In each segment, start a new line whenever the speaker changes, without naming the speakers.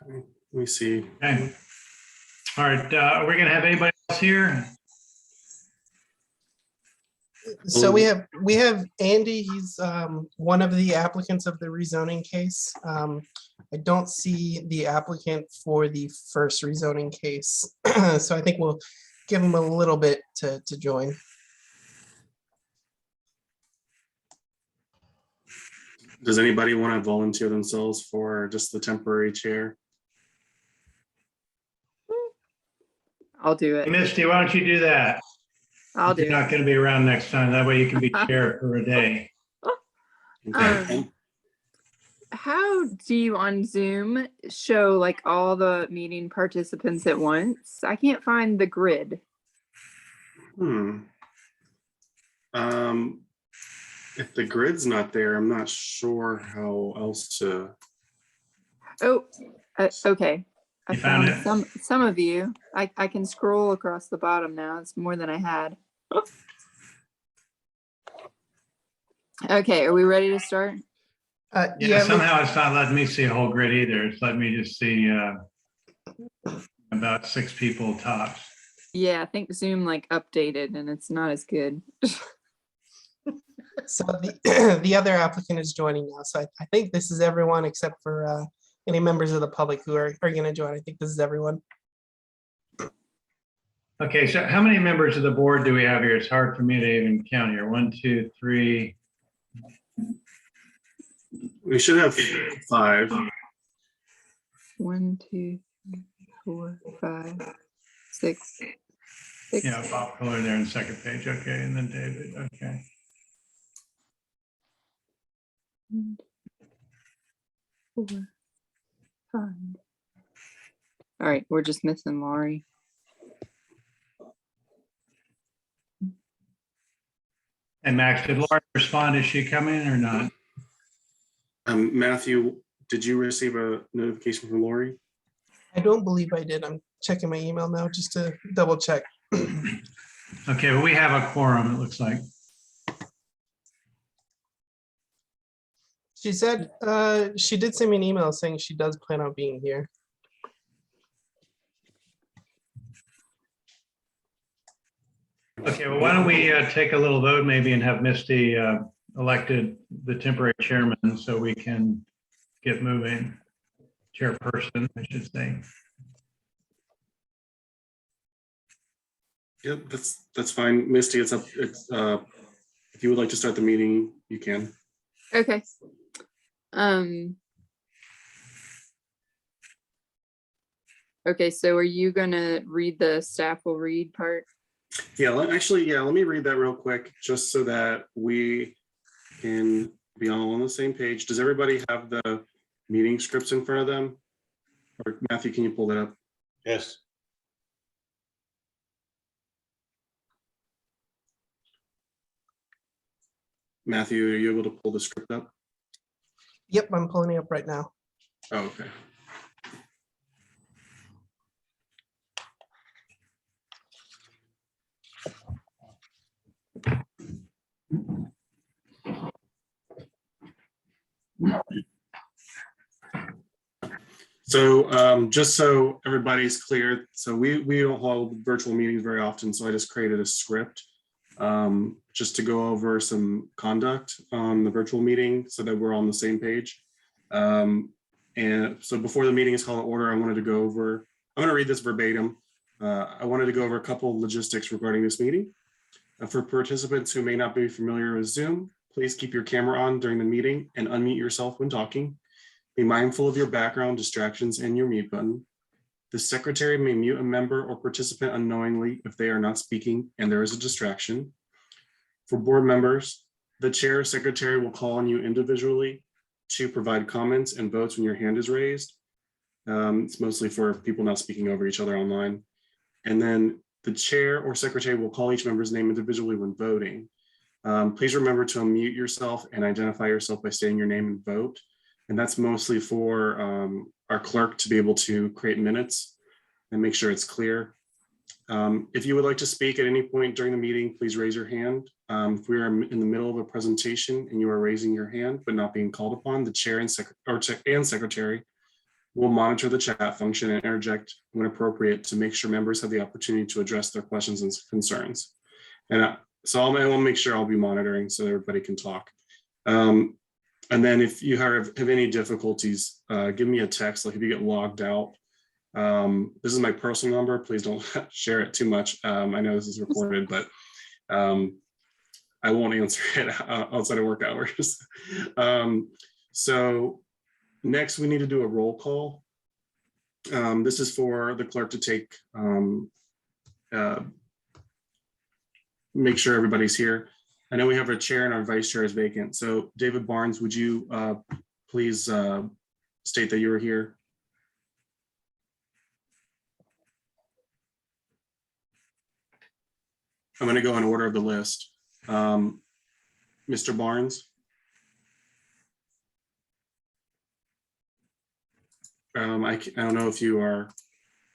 Okay, let me see.
Okay. All right. Are we going to have anybody else here?
So we have Andy. He's one of the applicants of the rezoning case. I don't see the applicant for the first rezoning case. So I think we'll give him a little bit to join.
Does anybody want to volunteer themselves for just the temporary chair?
I'll do it.
Misty, why don't you do that?
I'll do
You're
it.
not going to be around next time. That way you can be chair for a day.
Okay.
How do you on Zoom show like all the meeting participants at once? I can't find the grid.
If the grid's not there, I'm not sure how else to.
Oh, okay. I
You found
found some of you. I can scroll across the bottom now. It's more than I had. Okay, are we ready to start?
Yeah, somehow it's not letting me see a whole grid either. It's letting me just see about 6 people tops.
Yeah, I think Zoom like updated and it's not as good.
So the other applicant is joining now. So I think this is everyone except for any members of the public who are going to join. I think this is everyone.
Okay, so how many members of the board do we have here? It's hard for me to even count here. 1, 2, 3.
We should have 5.
1, 2, 3, 4, 5, 6.
Yeah, Bob Kohler there on the second page. Okay, and then David. Okay.
1, 4, 5. All right, we're just missing Laurie.
And Max, did Laura respond? Is she coming or not?
Matthew, did you receive a notification from Lori?
I don't believe I did. I'm checking my email now just to double check.
Okay, well, we have a quorum, it looks like.
She said she did send me an email saying she does plan on being here.
Okay, well, why don't we take a little vote maybe and have Misty elected the temporary chairman so we can get moving. Chairperson, I should say.
Yep, that's fine. Misty, it's up. It's if you would like to start the meeting, you can.
Okay. Okay, so are you gonna read the staff will read part?
Yeah, let me read that real quick, just so that we can be all on the same page. Does everybody have the meeting scripts in front of them? Or Matthew, can you pull that up?
Yes.
Matthew, are you able to pull the script up?
Yep, I'm pulling it up right now.
Oh, okay. So just so everybody's clear, so we don't hold virtual meetings very often, so I just created a script just to go over some conduct on the virtual meeting so that we're on the same page. And so before the meeting is called to order, I'm going to read this verbatim. I wanted to go over a couple of logistics regarding this meeting. For participants who may not be familiar with Zoom, please keep your camera on during the meeting and unmute yourself when talking. Be mindful of your background distractions and your mute button. The secretary may mute a member or participant unknowingly if they are not speaking and there is a distraction. For board members, the chair or secretary will call on you individually to provide comments and votes when your hand is raised. It's mostly for people not speaking over each other online. And then the chair or secretary will call each member's name individually when voting. Please remember to unmute yourself and identify yourself by stating your name and vote. And that's mostly for our clerk to be able to create minutes and make sure it's clear. If you would like to speak at any point during the meeting, please raise your hand. If we are in the middle of a presentation and you are raising your hand but not being called upon, the chair and secretary We'll monitor the chat function and interject when appropriate to make sure members have the opportunity to address their questions and concerns. And so I'll make sure I'll be monitoring so everybody can talk. And then if you have any difficulties, give me a text. Like if you get logged out, this is my personal number. Please don't share it too much. I know this is recorded, but I won't answer it outside of work hours. So next we need to do a roll call. This is for the clerk to take, make sure everybody's here. I know we have our chair and our vice chair is vacant. So David Barnes, would you please state that you were here? I'm going to go in order of the list. Mr. Barnes. I don't know if you are.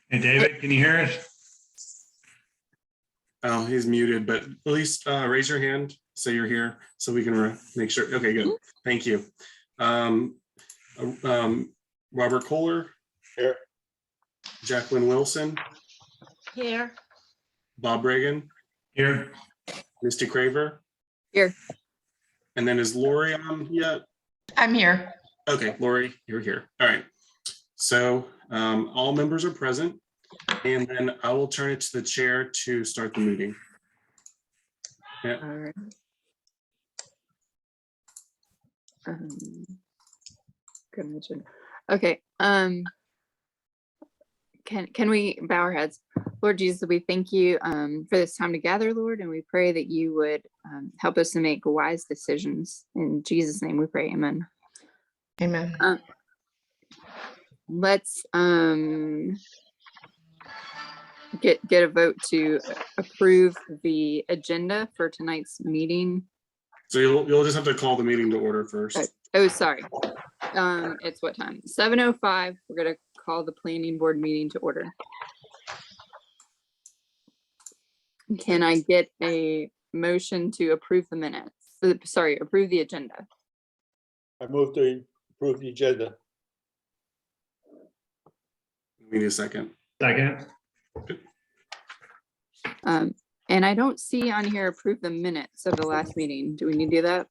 Hey, David, can you hear us?
Oh, he's muted, but at least raise your hand so you're here so we can make sure. Okay, good. Thank you. Robert Kohler.
Here.
Jacqueline Wilson.
Here.
Bob Reagan.
Here.
Misty Craver.
Here.
And then is Lori on yet?
I'm here.
Okay, Lori, you're here. All right. So all members are present, and then I will turn it to the chair to start the meeting. Yeah.
All right. Good mention. Okay. Can we bow our heads? Lord Jesus, we thank you for this time together, Lord, and we pray that you would help us to make wise decisions. In Jesus' name we pray, amen.
Amen.
Let's get a vote to approve the agenda for tonight's meeting.
So you'll just have to call the meeting to order first.
Oh, sorry. It's what time? 7:05. We're gonna call the planning board meeting to order. Can I get a motion to approve the minutes? Sorry, approve the agenda.
I move to approve the agenda.
We need a second.
Second.
And I don't see on here approve the minutes of the last meeting. Do we need to do that?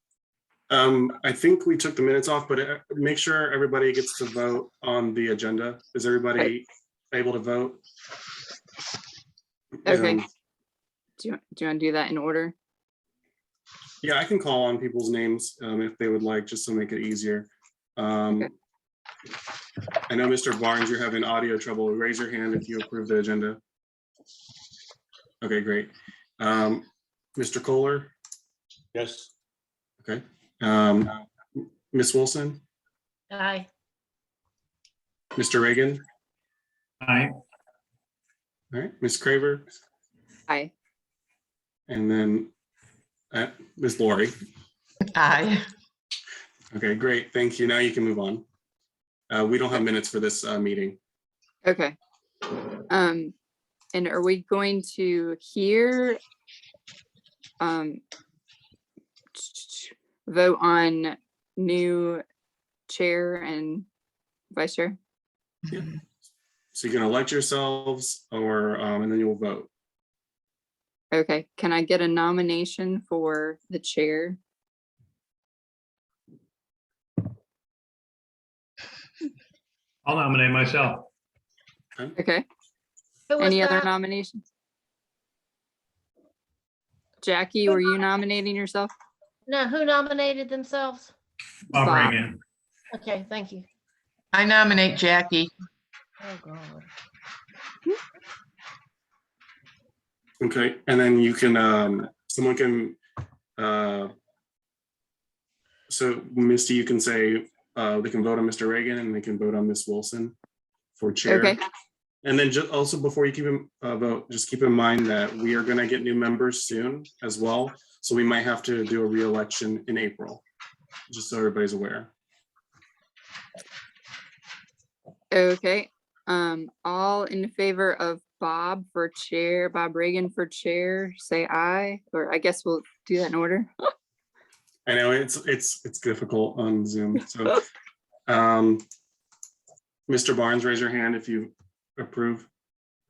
I think we took the minutes off, but make sure everybody gets to vote on the agenda. Is everybody able to vote?
Okay. Do you want to do that in order?
Yeah, I can call on people's names if they would like, just to make it easier.
Okay.
I know, Mr. Barnes, you're having audio trouble. Raise your hand if you approve the agenda. Okay, great. Mr. Kohler?
Yes.
Okay. Ms. Wilson?
Aye.
Mr. Reagan?
Aye.
All right, Ms. Craver?
Aye.
And then Ms. Lori?
Aye.
Okay, great. Thank you. Now you can move on. We don't have minutes for this meeting.
Okay. And are we going to hear vote on new chair and vice chair?
Yeah. So you can elect yourselves or and then you'll vote.
Okay, can I get a nomination for the chair?
I'll nominate myself.
Okay,
Who was
any other
that?
nominations? Jackie, were you nominating yourself?
No, who nominated themselves?
Bob
Bob.
Reagan.
Okay, thank you.
I nominate Jackie.
Oh, God.
Okay, and then you can someone can so Misty, you can say they can vote on Mr. Reagan and they can vote on Ms. Wilson for chair.
Okay,
And then just also before you keep him vote, just keep in mind that we are going to get new members soon as well. So we might have to do a re-election in April, just so everybody's aware.
okay. All in favor of Bob for chair, Bob Reagan for chair, say aye, or I guess we'll do that in order.
I know it's difficult on Zoom. So Mr. Barnes, raise your hand if you approve.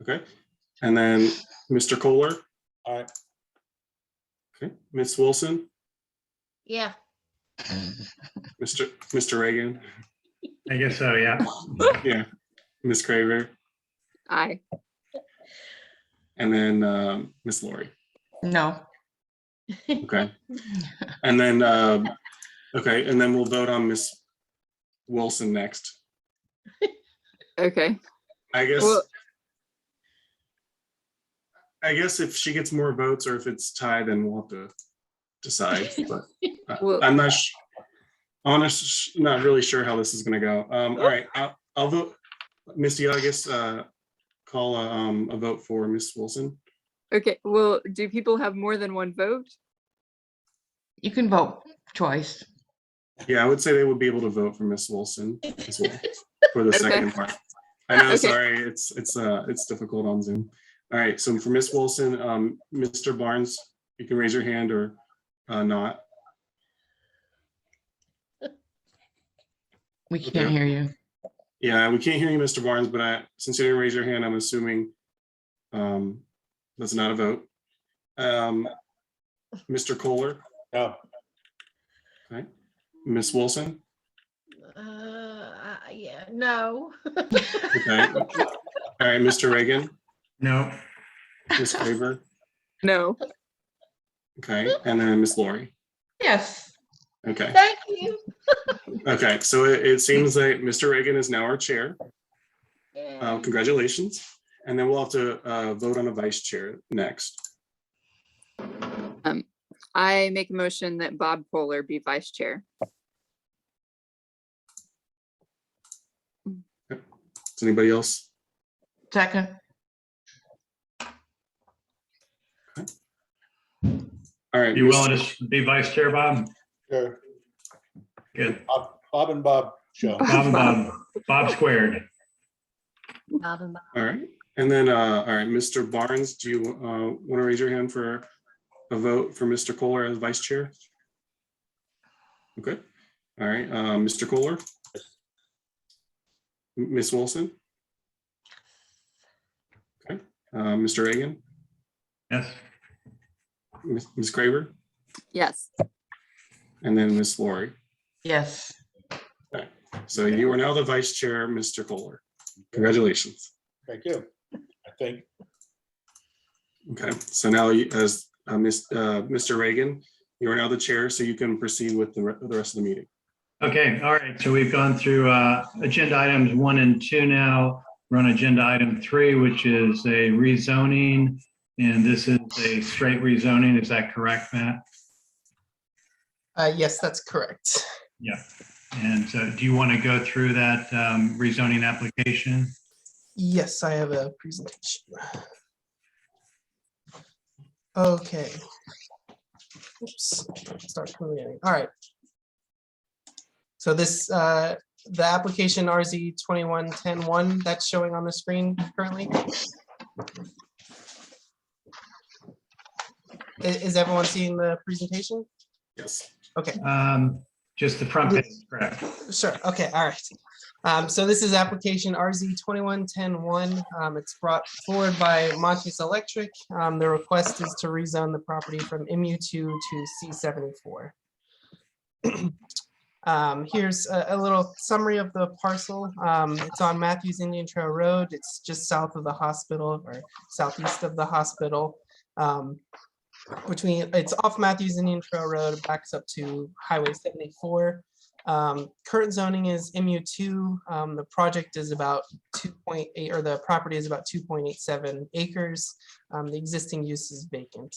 Okay. And then Mr. Kohler.
Aye.
Okay. Ms. Wilson,
Yeah,
Mr. Reagan.
I guess so, yeah.
Yeah. Ms. Craver.
Aye.
And then Ms. Lori.
No.
Okay. And then, okay. And then we'll vote on Ms. Wilson next.
Okay.
I guess.
Well-
I guess if she gets more votes or if it's tied, then we'll have to decide. But
Well-
I'm not not really sure how this is going to go. All right, I'll vote. Misty, I guess call a vote for Miss Wilson.
Okay. Well, do people have more than one vote?
You can vote twice.
Yeah, I would say they would be able to vote for Miss Wilson as well for the
Okay.
second part. I know.
Okay.
Sorry, it's difficult on Zoom. All right, so for Miss Wilson, Mr. Barnes, you can raise your hand or not.
We can't hear you.
Yeah, we can't hear you, Mr. Barnes, but since you didn't raise your hand, I'm assuming that's not a vote. Mr. Kohler,
No.
okay. Miss Wilson,
yeah, no.
okay. All right, Mr. Reagan,
No,
Miss Craver,
No.
okay, and then Miss Lori.
Yes.
Okay,
Thank you.
okay. So it seems like Mr. Reagan is now our chair.
Yeah.
Congratulations. And then we'll have to vote on a vice chair next.
I make a motion that Bob Kohler be vice chair.
Does anybody else?
Second.
All right.
you willing to be vice chair, Bob?
Sure.
Good.
Bob and Bob show.
Bob and Bob, Bob squared.
Bob and Bob.
All right. And then, all right, Mr. Barnes, do you want to raise your hand for a vote for Mr. Kohler as vice chair? Okay. All right, Mr. Kohler? Miss Wilson? Okay. Mr. Reagan?
Yes.
Ms. Craver?
Yes.
And then Miss Lori.
Yes.
So you are now the vice chair, Mr. Kohler. Congratulations.
Thank you. I think.
Okay, so now as Mr. Reagan, you are now the chair, so you can proceed with the rest of the meeting.
Okay, all right. So we've gone through agenda items 1 and 2 now. We're on agenda item 3, which is a rezoning. And this is a straight rezoning. Is that correct, Matt?
Yes, that's correct.
Yeah. And so do you want to go through that rezoning application?
Yes, I have a presentation. Okay. Oops, start from the beginning. All right. So this, the application RZ 21-10-1 that's showing on the screen currently. Is everyone seeing the presentation?
Yes.
Okay.
Just the front page, correct?
Sure. Okay. All right. So this is application RZ 21-10-1. It's brought forward by Montes Electric. The request is to rezone the property from MU2 to C74. Here's a little summary of the parcel. It's on Matthews Indian Trail Road. It's just south of the hospital or southeast of the hospital. It's off Matthews Indian Trail Road, backs up to Highway 74. Current zoning is MU2. The project is about 2.8, or the property is about 2.87 acres. The existing use is vacant.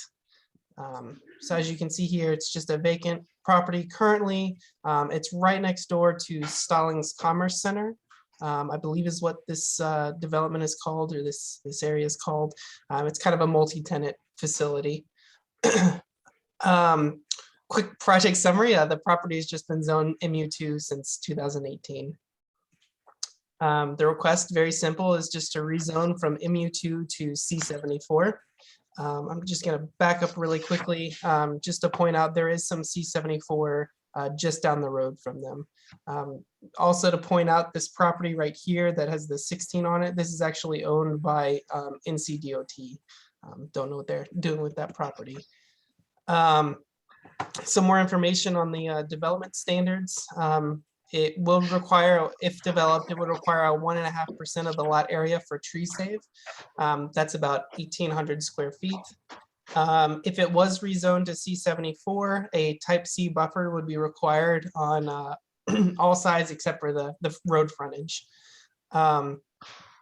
So as you can see here, it's just a vacant property currently. It's right next door to Stallings Commerce Center. I believe is what this development is called, or this area is called. It's kind of a multi-tenant facility. Quick project summary. The property has just been zoned MU2 since 2018. The request, very simple, is just to rezone from MU2 to C74. I'm just going to back up really quickly just to point out there is some C74 just down the road from them. Also to point out, this property right here that has the 16 on it, this is actually owned by NCDOT. Don't know what they're doing with that property. Some more information on the development standards. It will require, if developed, it would require a 1.5% of the lot area for tree save. That's about 1,800 square feet. If it was rezoned to C74, a type C buffer would be required on all sides except for the road frontage.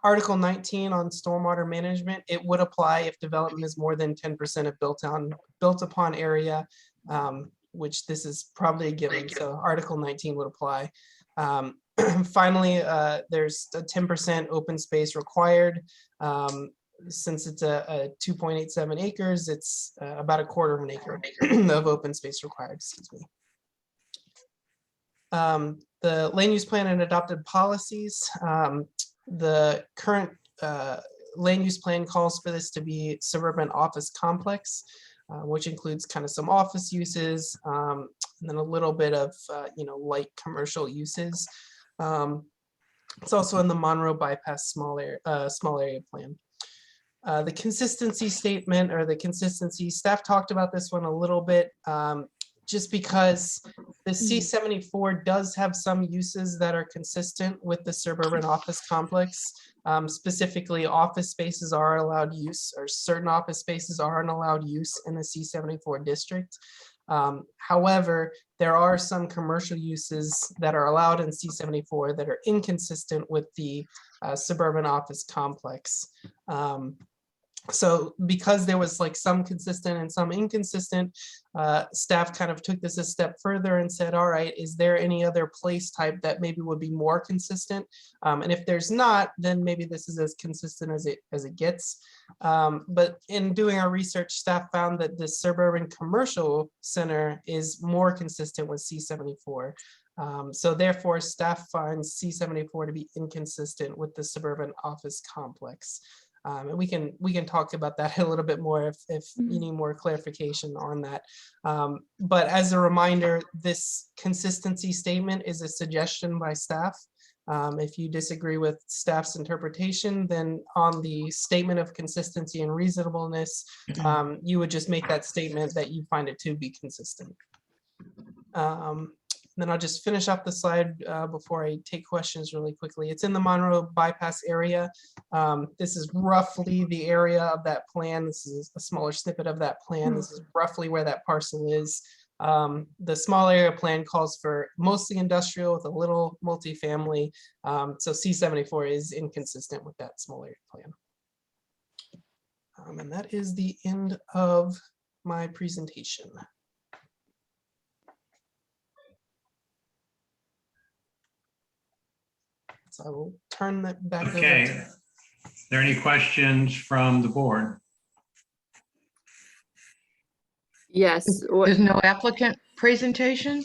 Article 19 on stormwater management, it would apply if development is more than 10% of built upon area, which this is probably a given. So Article 19 would apply. Finally, there's a 10% open space required. Since it's a 2.87 acres, it's about 1/4 of an acre of open space required, excuse me. The land use plan and adopted policies. The current land use plan calls for this to be suburban office complex, which includes kind of some office uses, and then a little bit of light commercial uses. It's also in the Monroe bypass small area plan. The consistency statement, or the consistency, staff talked about this one a little bit, just because the C74 does have some uses that are consistent with the suburban office complex. Specifically, office spaces are allowed use, or certain office spaces aren't allowed use in the C74 district. However, there are some commercial uses that are allowed in C74 that are inconsistent with the suburban office complex. So because there was like some consistent and some inconsistent, staff kind of took this a step further and said, all right, is there any other place type that maybe would be more consistent? And if there's not, then maybe this is as consistent as it gets. But in doing our research, staff found that the suburban commercial center is more consistent with C74. So therefore, staff finds C74 to be inconsistent with the suburban office complex. And we can talk about that a little bit more if you need more clarification on that. But as a reminder, this consistency statement is a suggestion by staff. If you disagree with staff's interpretation, then on the statement of consistency and reasonableness, you would just make that statement that you find it to be consistent. Then I'll just finish up the slide before I take questions really quickly. It's in the Monroe bypass area. This is roughly the area of that plan. This is a smaller snippet of that plan. This is roughly where that parcel is. The small area plan calls for mostly industrial with a little multifamily. So C74 is inconsistent with that small area plan. And that is the end of my presentation. So I will turn that back over
Okay.
to.
Are there any questions from the board?
Yes.
There's no applicant presentation?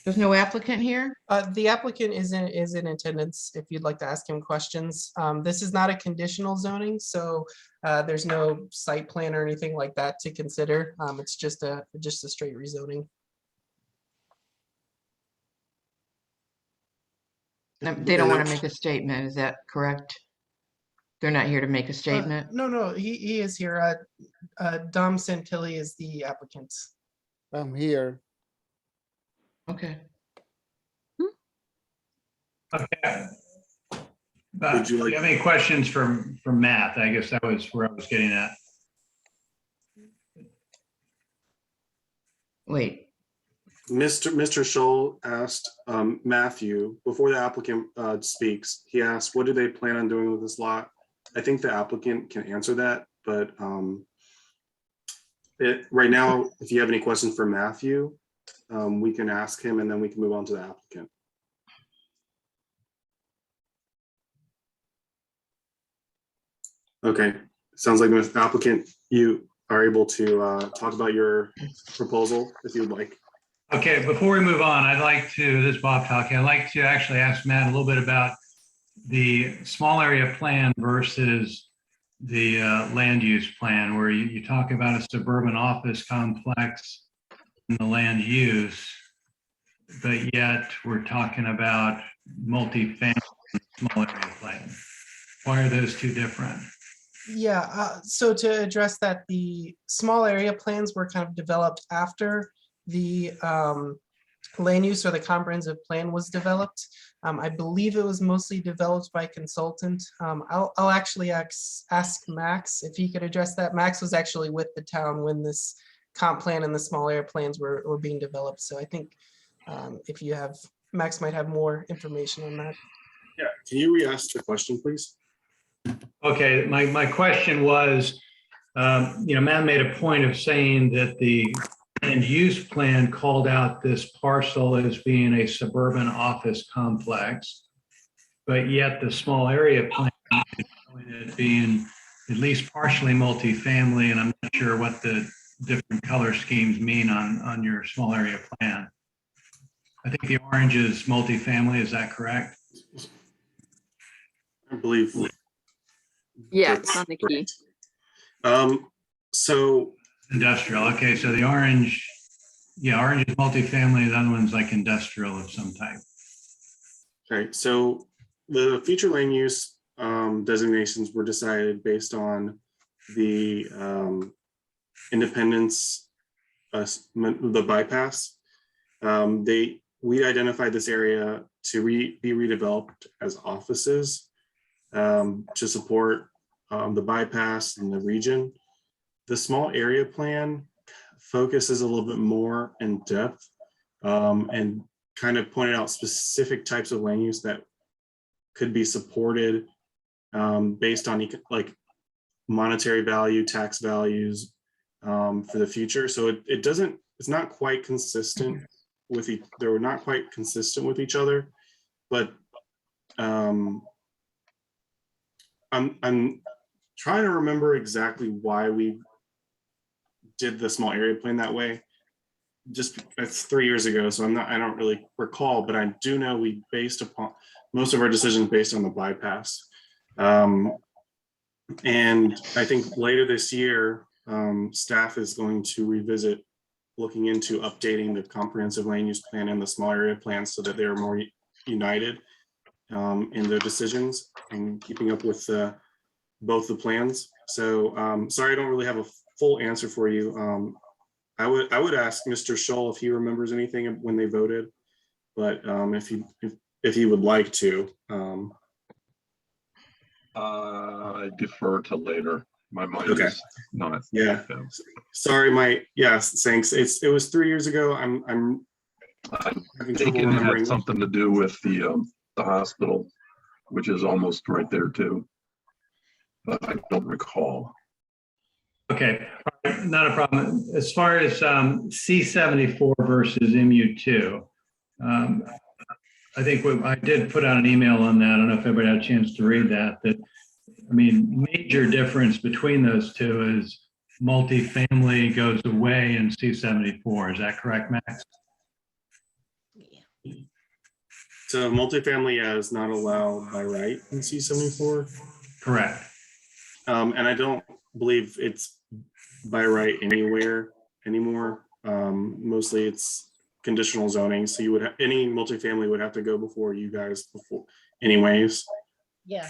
There's no applicant here?
The applicant is in attendance if you'd like to ask him questions. This is not a conditional zoning, so there's no site plan or anything like that to consider. It's just a straight rezoning.
They don't want to make a statement, is that correct? They're not here to make a statement?
No, he is here. Dom Santilli is the applicant.
I'm here.
Okay.
Okay.
Would
Do
you like-
you have any questions from Matt? I guess that was where I was getting at.
Wait,
Mr. Scholl asked Matthew, before the applicant speaks, he asked, what do they plan on doing with this lot? I think the applicant can answer that, but right now, if you have any questions for Matthew, we can ask him and then we can move on to the applicant. Okay, sounds like the applicant, you are able to talk about your proposal if you would like.
Okay, before we move on, I'd like to, this is Bob talking, I'd like to actually ask Matt a little bit about the small area plan versus the land use plan, where you talk about a suburban office complex and the land use. but yet we're talking about multi-family small area plan. Why are those two different?
Yeah, so to address that, the small area plans were kind of developed after the land use or the comprehensive plan was developed. I believe it was mostly developed by consultant. I'll actually ask Max if he could address that. Max was actually with the town when this comp plan and the small area plans were being developed. So I think if you have, Max might have more information on that.
Yeah, can you re-ask the question, please?
Okay, my question was, Matt made a point of saying that the land use plan called out this parcel as being a suburban office complex, but yet the small area plan showing it being at least partially multifamily, and I'm not sure what the different color schemes mean on your small area plan. I think the orange is multifamily, is that correct?
I believe.
Yeah, it's on the key.
So
Industrial, okay, so the orange, yeah, orange is multifamily, the other one's like industrial of some type.
okay, so the future land use designations were decided based on the independence, the bypass. We identified this area to be redeveloped as offices to support the bypass and the region. The small area plan focuses a little bit more in depth and kind of pointed out specific types of land use that could be supported based on like monetary value, tax values for the future. So it's not quite consistent with they're not quite consistent with each other, but I'm trying to remember exactly why we did the small area plan that way. Just it's 3 years ago, so I don't really recall, but I do know we based upon most of our decisions based on the bypass. And I think later this year, staff is going to revisit looking into updating the comprehensive land use plan and the small area plans so that they are more united in their decisions and keeping up with both the plans. So sorry, I don't really have a full answer for you. I would ask Mr. Scholl if he remembers anything when they voted, but if he would like to.
I defer to later. My mind
Okay.
is not.
Yeah. Sorry, thanks. It was 3 years ago. I'm having trouble
Thinking it
remembering.
had something to do with the hospital, which is almost right there too. But I don't recall.
Okay, all right, not a problem. As far as C74 versus MU2, I think I did put out an email on that. I don't know if everybody had a chance to read that. I mean, major difference between those two is multifamily goes away in C74. Is that correct, Max?
Yeah.
So multifamily is not allowed by right in C74.
Correct.
And I don't believe it's by right anywhere anymore. Mostly it's conditional zoning. So you would have any multifamily would have to go before you guys before anyways.
Yeah.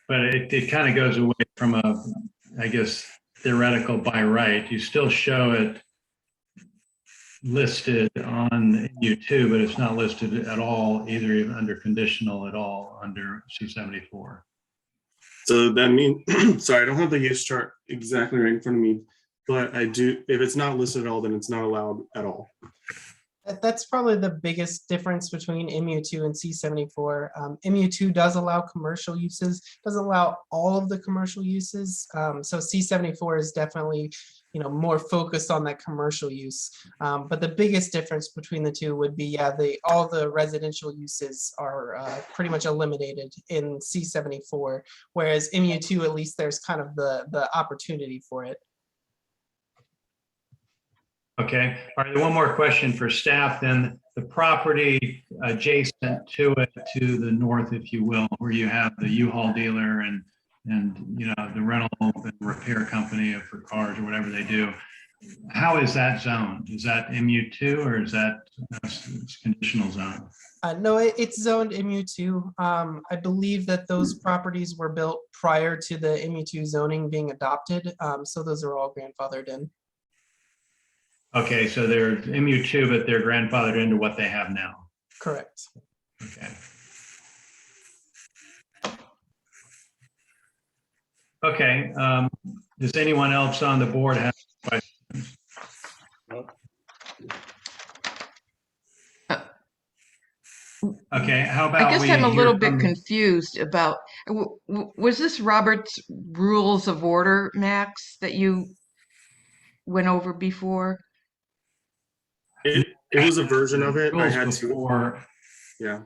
But it kind of goes away from a, I guess, theoretical by right. You still show it listed on U2, but it's not listed at all, either even under conditional at all under C74.
So that means, sorry, I don't have the use chart exactly right in front of me, but I do, if it's not listed at all, then it's not allowed at all.
That's probably the biggest difference between MU2 and C74. MU2 does allow commercial uses, doesn't allow all of the commercial uses. So C74 is definitely, more focused on that commercial use. But the biggest difference between the two would be, all the residential uses are pretty much eliminated in C74, whereas MU2, at least there's kind of the opportunity for it.
Okay, all right, one more question for staff then. The property adjacent to it, to the north, if you will, where you have the U-Haul dealer and the rental and repair company for cars or whatever they do. How is that zoned? Is that MU2 or is that it's conditional zone?
No, it's zoned MU2. I believe that those properties were built prior to the MU2 zoning being adopted. So those are all grandfathered in.
Okay, so they're MU2, but they're grandfathered into what they have now.
Correct.
Okay. Okay, does anyone else on the board have questions?
Nope.
Okay, how
I
about
guess
we
I'm a
hear
little bit
from-
confused about, was this Robert's Rules of Order, Max, that you went over before?
It was a version of it. I
rules
had to,
before
yeah.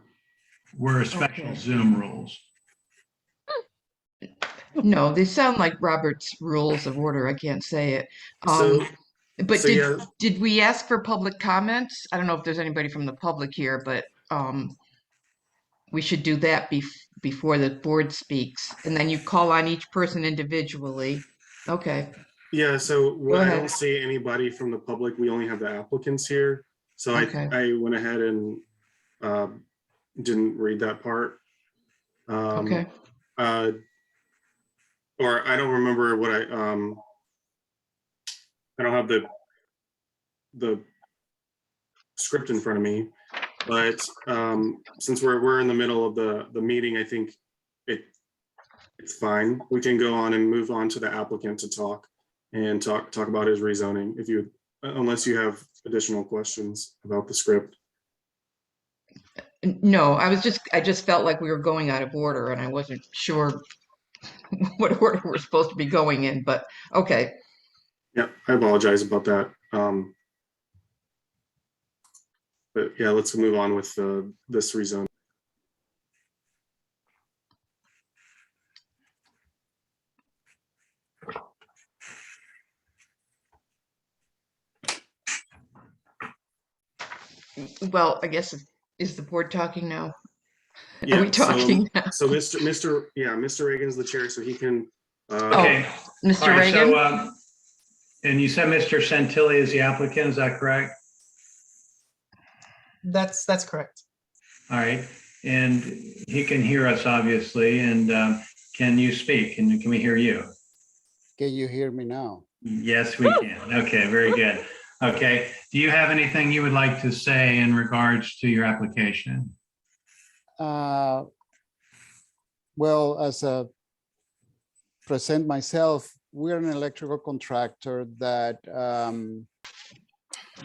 were special
Okay.
Zoom rules.
No, they sound like Robert's Rules of Order. I can't say it.
So,
But
so yeah,
did we ask for public comments? I don't know if there's anybody from the public here, but we should do that before the board speaks. And then you call on each person individually. Okay,
yeah. So
Go
I
ahead.
don't see anybody from the public. We only have the applicants here. So
Okay.
I went ahead and didn't read that part.
Okay.
Or I don't remember what I don't have the script in front of me, but since we're in the middle of the meeting, I think it's fine. We can go on and move on to the applicant to talk about his rezoning unless you have additional questions about the script.
No, I just felt like we were going out of order and I wasn't sure what order we're supposed to be going in, but okay.
Yeah, I apologize about that. But yeah, let's move on with this rezone.
Well, I guess, is the board talking now? Are
Yeah,
we talking now?
So Mr. Reagan's the chair, so he can.
Okay.
Mr.
All right,
Reagan?
so, and you said Mr. Santilli is the applicant, is that correct?
That's correct.
All right, and he can hear us obviously, and can you speak? Can we hear you?
Can you hear me now?
Yes, we can. Okay, very good. Okay, do you have anything you would like to say in regards to your application?
Well, as a present myself, we're an electrical contractor that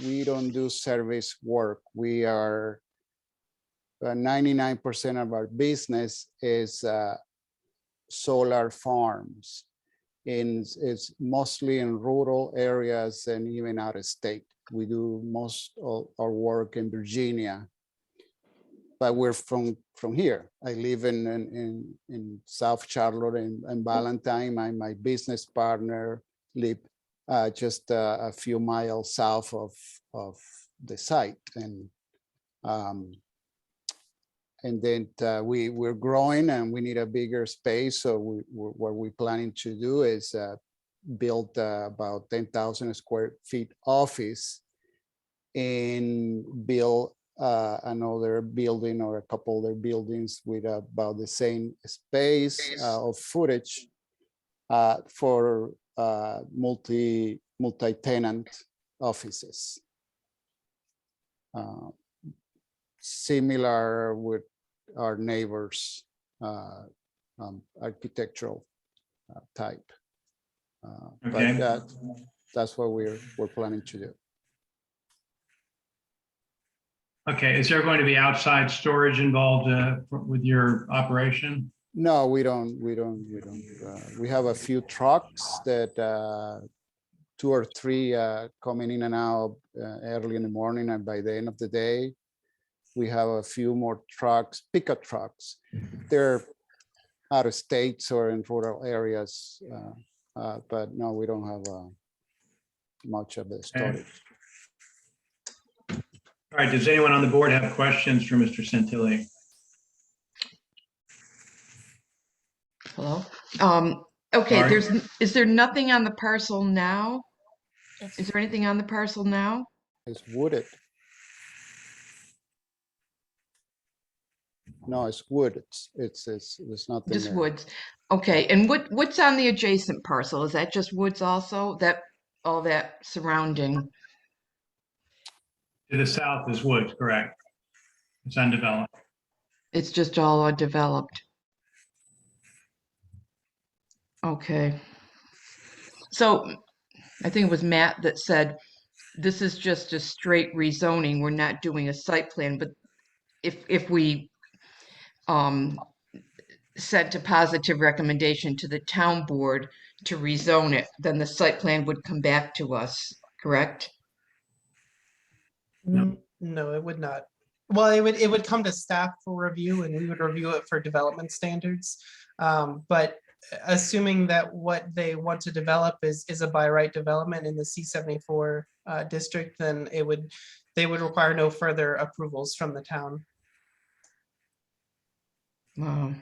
we don't do service work. We are 99% of our business is solar farms. It's mostly in rural areas and even out of state. We do most of our work in Virginia, but we're from here. I live in South Charlotte and Valentine. My business partner live just a few miles south of the site, and then we're growing and we need a bigger space. So what we're planning to do is build about 10,000 square feet office and build another building or a couple other buildings with about the same space of footage for multi-tenant offices. Similar with our neighbors' architectural type.
Okay.
But that's what we're planning to do.
Okay, is there going to be outside storage involved with your operation?
No, we don't. We have a few trucks that 2 or 3 coming in and out early in the morning, and by the end of the day, we have a few more trucks, pickup trucks. They're out of states or in rural areas, but no, we don't have much of the storage.
All right, does anyone on the board have questions for Mr. Santilli?
Hello? Okay,
Sorry?
is there nothing on the parcel now? Is there anything on the parcel now?
It's wooded. No, it's wood. There's nothing
Just
there.
woods. Okay, and what's on the adjacent parcel? Is that just woods also? That, all that surrounding?
To the south is woods, correct? It's undeveloped.
It's just all undeveloped. Okay. So I think it was Matt that said, this is just a straight rezoning. We're not doing a site plan, but if we sent a positive recommendation to the town board to rezone it, then the site plan would come back to us, correct?
No.
No, it would not. Well, it would come to staff for review and we would review it for development standards. But assuming that what they want to develop is a by right development in the C74 district, then they would require no further approvals from the town.
Um,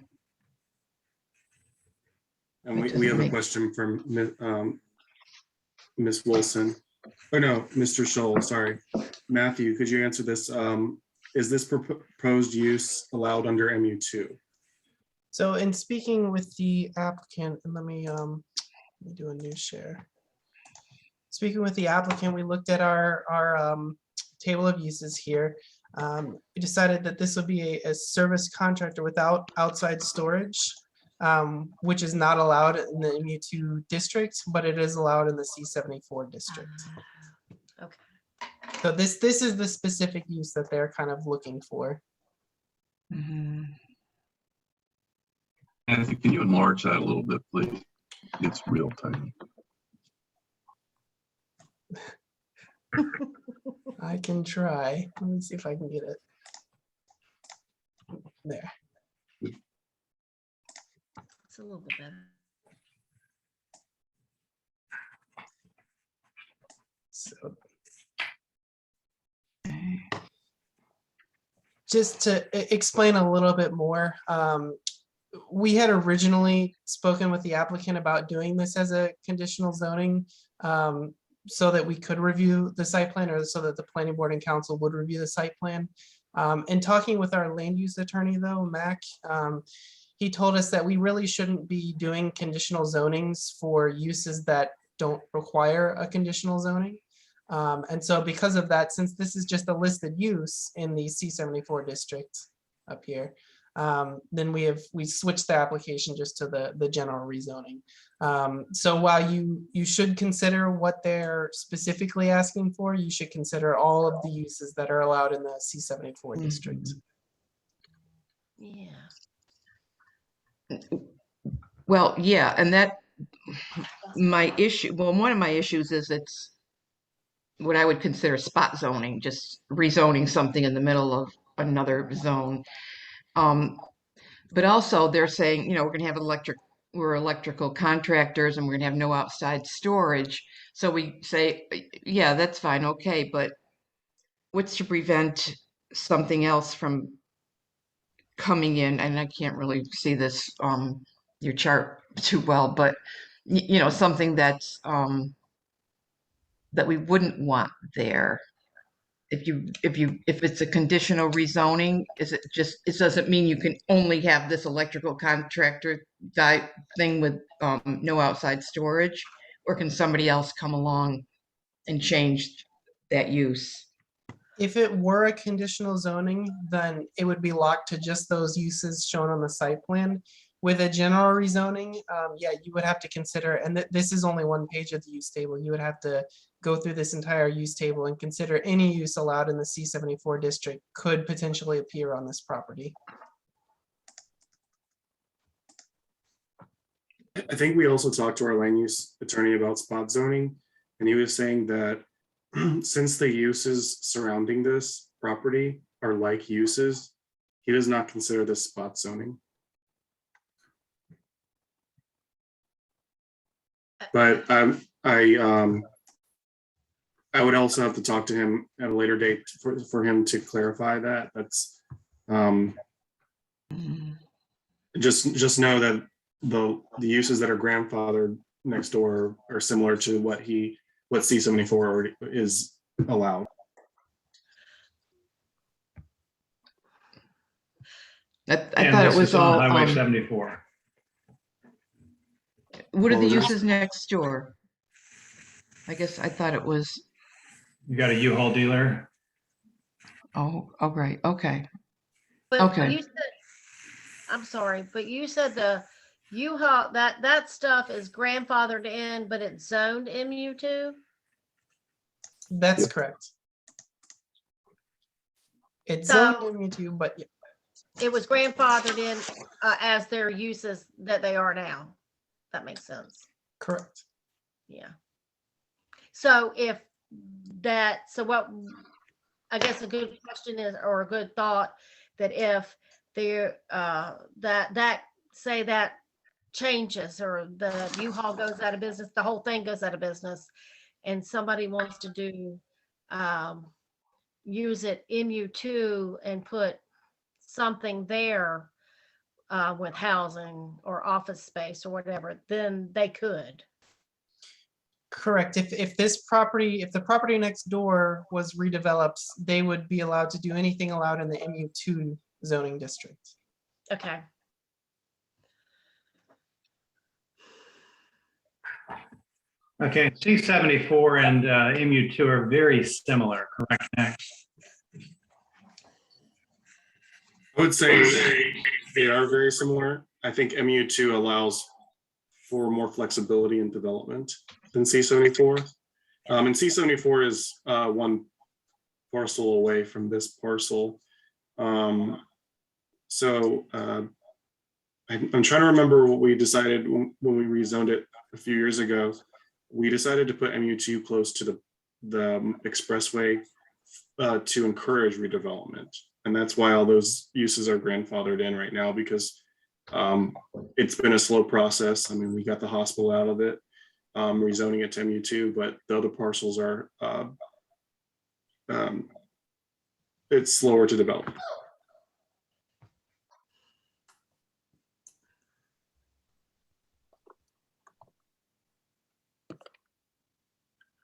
And
That
we have
doesn't
a
make-
question from Ms. Wilson. Oh, no, Mr. Scholl, sorry. Matthew, could you answer this? Is this proposed use allowed under MU2?
So in speaking with the applicant, and let me do a new share. Speaking with the applicant, we looked at our table of uses here. We decided that this would be a service contractor without outside storage, which is not allowed in the MU2 district, but it is allowed in the C74 district.
Okay.
So this is the specific use that they're kind of looking for.
Mhm.
Matthew, can you enlarge that a little bit, please? It's real tiny.
I can try. Let me see if I can get it. There.
It's a little bit better.
So just to explain a little bit more, we had originally spoken with the applicant about doing this as a conditional zoning, so that we could review the site plan, or so that the planning board and council would review the site plan. In talking with our land use attorney though, Mac, he told us that we really shouldn't be doing conditional zonings for uses that don't require a conditional zoning. And so because of that, since this is just a listed use in the C74 district up here, then we switched the application just to the general rezoning. So while you should consider what they're specifically asking for, you should consider all of the uses that are allowed in the C74 district.
Yeah.
Well, yeah, and that, my issue, well, one of my issues is it's what I would consider spot zoning, just rezoning something in the middle of another zone. But also they're saying, we're gonna have we're electrical contractors and we're gonna have no outside storage. So we say, yeah, that's fine, okay, but what's to prevent something else from coming in? And I can't really see this, your chart too well, but something that's that we wouldn't want there. If it's a conditional rezoning, it doesn't mean you can only have this electrical contractor guy thing with no outside storage, or can somebody else come along and change that use?
If it were a conditional zoning, then it would be locked to just those uses shown on the site plan. With a general rezoning, yeah, you would have to consider, and this is only one page of the use table. You would have to go through this entire use table and consider any use allowed in the C74 district could potentially appear on this property.
I think we also talked to our land use attorney about spot zoning, and he was saying that since the uses surrounding this property are like uses, he does not consider this spot zoning. But I would also have to talk to him at a later date for him to clarify that. That's just know that the uses that are grandfathered next door are similar to what he what C-74 already is allowed.
I
And
thought it
this
was
is on
all,
Highway 74.
what are the
Well, there's-
uses next door? I guess I thought it was,
You got a U-Haul dealer?
oh, right, okay.
But
Okay.
you said, I'm sorry, but you said the U-Haul, that stuff is grandfathered in, but it's zoned MU2?
That's
Yep.
correct. It's
So-
zoned MU2, but yeah,
It was grandfathered in as their uses that they are now. That makes sense.
correct.
Yeah. So if that, so what, I guess a good question is, or a good thought, that if there, that say that changes or the U-Haul goes out of business, the whole thing goes out of business, and somebody wants to do, use it MU2 and put something there with housing or office space or whatever, then they could.
Correct. If this property, if the property next door was redeveloped, they would be allowed to do anything allowed in the MU2 zoning district.
Okay.
Okay, C-74 and MU2 are very similar, correct, Max?
I would say they are very similar. I think MU2 allows for more flexibility in development than C-74. And C-74 is one parcel away from this parcel. So I'm trying to remember what we decided when we rezoned it a few years ago. We decided to put MU2 close to the expressway to encourage redevelopment. And that's why all those uses are grandfathered in right now, because it's been a slow process. I mean, we got the hospital out of it, rezoning it to MU2, but the other parcels are, it's slower to develop.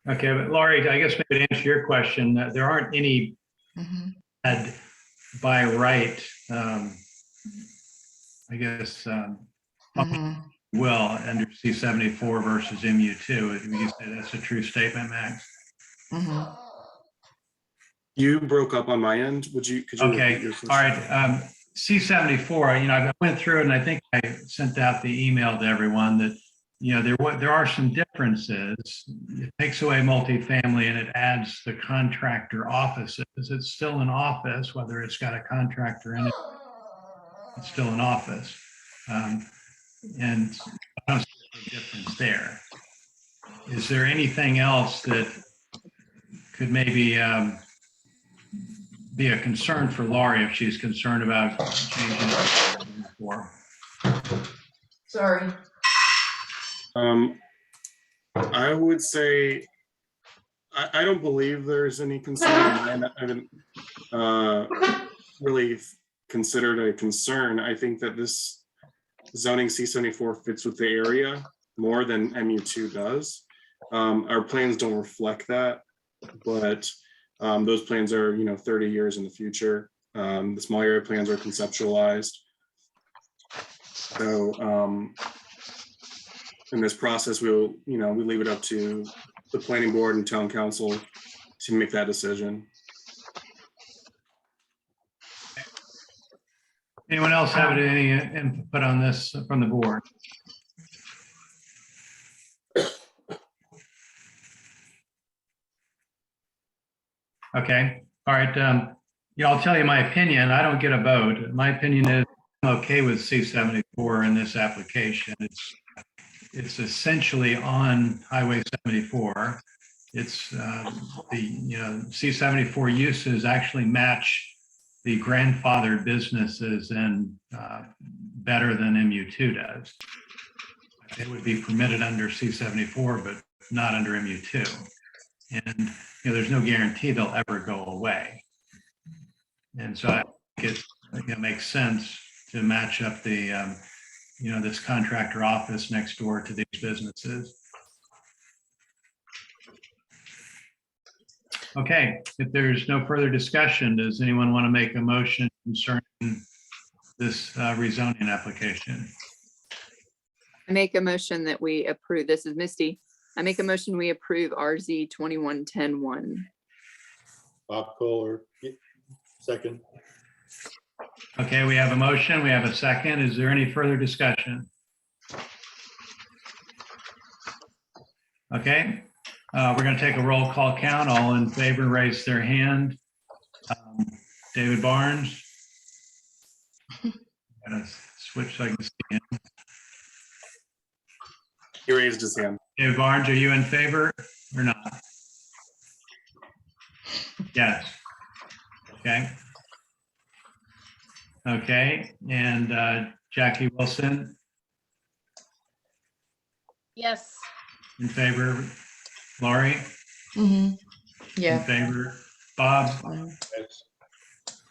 Okay, but Laurie, I guess maybe to answer your question, there aren't any
Mhm.
had by right, I guess,
Mhm.
well, under C-74 versus MU2. Would you say that's a true statement, Max?
Mhm.
You broke up on my end. Could you
Okay,
repeat your
all
question?
right. C-74, I went through it and I think I sent out the email to everyone that, there are some differences. It takes away multifamily and it adds the contractor offices. It's still an office, whether it's got a contractor in it, it's still an office. And I don't see a difference there. Is there anything else that could maybe be a concern for Laurie if she's concerned about changing it before?
Sorry.
I would say I don't believe there's any concern. I haven't really considered a concern. I think that this zoning C-74 fits with the area more than MU2 does. Our plans don't reflect that, but those plans are 30 years in the future. The small area plans are conceptualized. So in this process, we leave it up to the planning board and town council to make that decision.
Anyone else have any input on this from the board? Okay, all right. I'll tell you my opinion. I don't get a vote. My opinion is I'm okay with C-74 in this application. It's essentially on Highway 74. It's the C-74 uses actually match the grandfathered businesses and better than MU2 does. It would be permitted under C-74, but not under MU2. And there's no guarantee they'll ever go away. And so I think it makes sense to match up the this contractor office next door to these businesses. Okay, if there's no further discussion, does anyone want to make a motion concerning this rezoning application?
I make a motion that we approve. This is Misty. I make a motion we approve RZ 2110-1.
Bob Kohler, second.
Okay, we have a motion, we have a second. Is there any further discussion? Okay, we're going to take a roll call count. All in favor, raise their hand. David Barnes. Gotta switch so I can see him.
He raised his hand.
David Barnes, are you in favor or not? Yes. Okay. Okay, and Jackie Wilson
Yes.
in favor. Laurie
Mhm.
in
Yeah.
favor. Bob
fine.
Yes.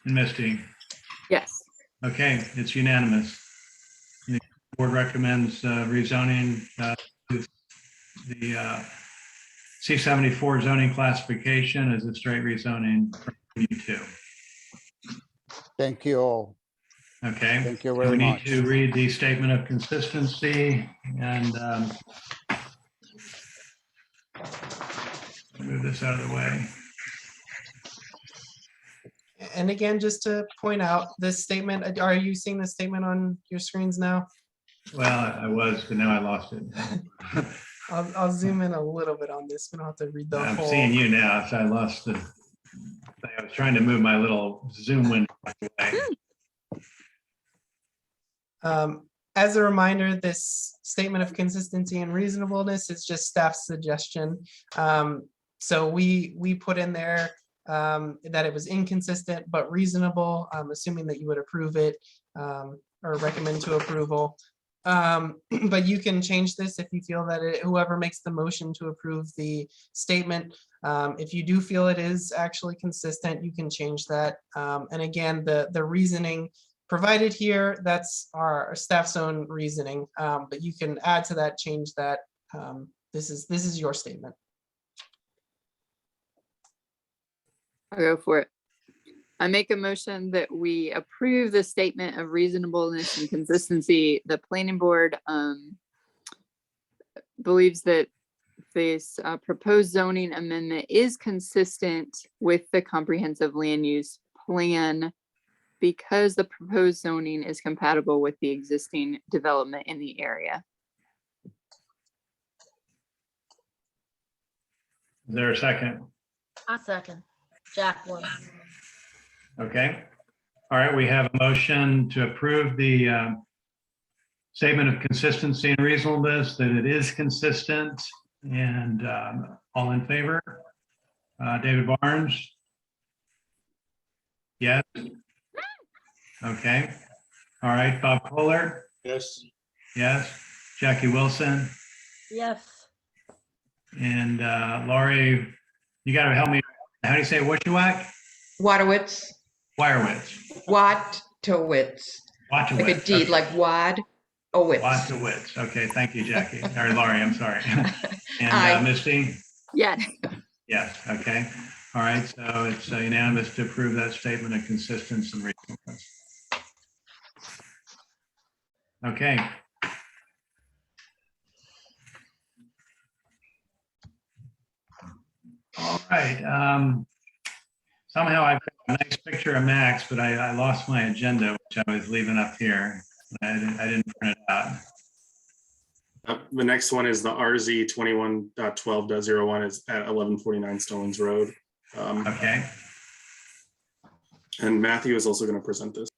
and Misty.
Yes.
Okay, it's unanimous. The board recommends rezoning to the C-74 zoning classification as a straight rezoning from B2.
Thank you all.
Okay.
Thank you
We
very
need
much.
to read the statement of consistency and move this out of the way.
And again, just to point out, this statement, are you seeing the statement on your screens now?
Well, I was, but now I lost it.
I'll zoom in a little bit on this. We don't have to read the
I'm
whole.
seeing you now, so I lost the, I was trying to move my little Zoom window away.
As a reminder, this statement of consistency and reasonableness is just staff's suggestion. So we put in there that it was inconsistent but reasonable, assuming that you would approve it or recommend to approval. But you can change this if you feel that whoever makes the motion to approve the statement, if you do feel it is actually consistent, you can change that. And again, the reasoning provided here, that's our staff's own reasoning, but you can add to that, change that. This is your statement.
I'll go for it. I make a motion that we approve the statement of reasonableness and consistency. The planning board believes that this proposed zoning amendment is consistent with the comprehensive land use plan because the proposed zoning is compatible with the existing development in the area.
Is there a second?
I second. Jacqueline.
Okay. All right, we have a motion to approve the statement of consistency and reasonableness, that it is consistent, and all in favor? David Barnes? Yes? Okay. All right, Bob Kohler?
Yes.
Yes. Jackie Wilson?
Yes.
And Laurie, you got to help me. How do you say Wishawak?
Wadowitz,
Wirewitz.
Watowitz, like a
Watchowitz.
deed, like wad, owitz.
Watchowitz. Okay, thank you, Jackie. Or Laurie, I'm sorry. And
Aye.
Misty?
Yes.
Yes, okay. All right, so it's unanimous to approve that statement of consistency and reasonableness. Okay. All right. Somehow I've got a nice picture of Max, but I lost my agenda, which I was leaving up here. I didn't print it out.
The next one is the RZ 21.12.01 is at 1149 Stallings Road.
Okay.
And Matthew is also going to present this.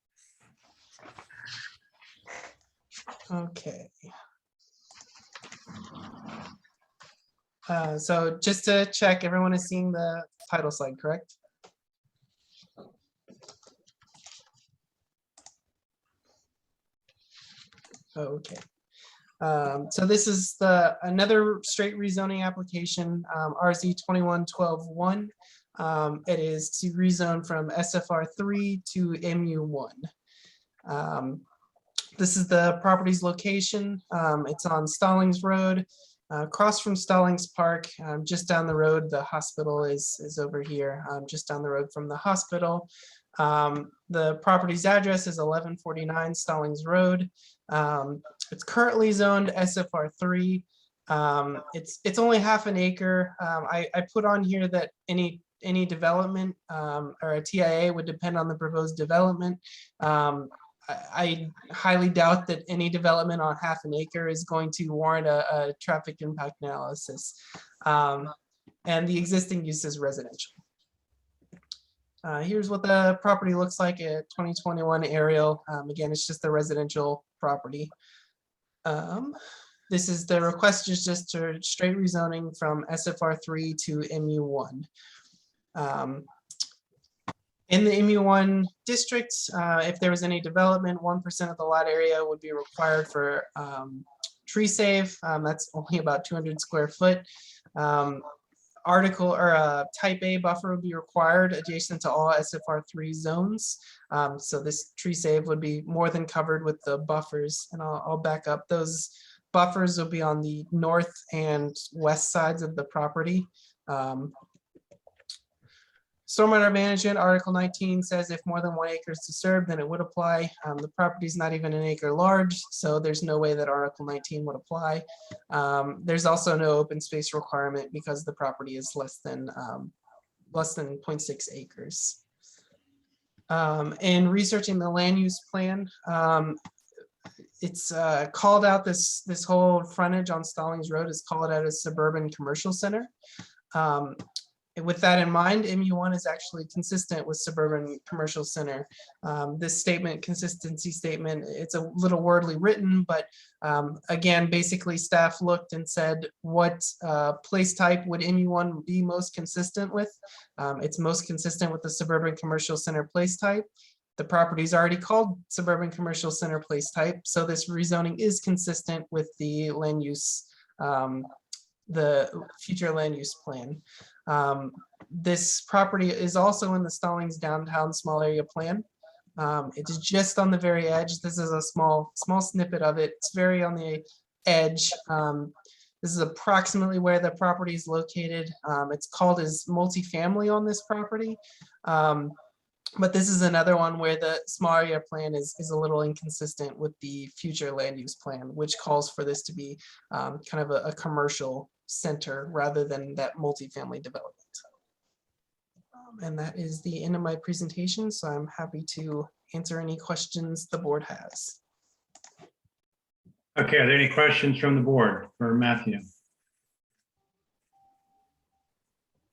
Okay. So just to check, everyone is seeing the title slide, correct? Okay. So this is another straight rezoning application, RZ 21.12.1. It is to rezone from SFR 3 to MU 1. This is the property's location. It's on Stallings Road. Across from Stallings Park, just down the road, the hospital is over here, just down the road from the hospital. The property's address is 1149 Stallings Road. It's currently zoned SFR3. It's only half an acre. I put on here that any development or a TIA would depend on the proposed development. I highly doubt that any development on half an acre is going to warrant a traffic impact analysis. And the existing use is residential. Here's what the property looks like at 2021 aerial. Again, it's just a residential property. This is the request is just to straight rezoning from SFR3 to MU1. In the MU1 district, if there was any development, 1% of the lot area would be required for tree save. That's only about 200 square foot. Article or type A buffer would be required adjacent to all SFR3 zones. So this tree save would be more than covered with the buffers, and I'll back up. Those buffers will be on the north and west sides of the property. Stormwater management, Article 19 says if more than 1 acre is disturbed, then it would apply. The property is not even an acre large, so there's no way that Article 19 would apply. There's also no open space requirement because the property is less than 0.6 acres. In researching the land use plan, it's called out this whole frontage on Stallings Road is called out as suburban commercial center. With that in mind, MU1 is actually consistent with suburban commercial center. This statement, consistency statement, it's a little wordly written, but again, basically staff looked and said, what place type would MU1 be most consistent with? It's most consistent with the suburban commercial center place type. The property is already called suburban commercial center place type, so this rezoning is consistent with the land use, the future land use plan. This property is also in the Stallings downtown small area plan. It is just on the very edge. This is a small snippet of it. It's very on the edge. This is approximately where the property is located. It's called as multifamily on this property. But this is another one where the small area plan is a little inconsistent with the future land use plan, which calls for this to be kind of a commercial center rather than that multifamily development. And that is the end of my presentation, so I'm happy to answer any questions the board has.
Okay, are there any questions from the board for Matthew?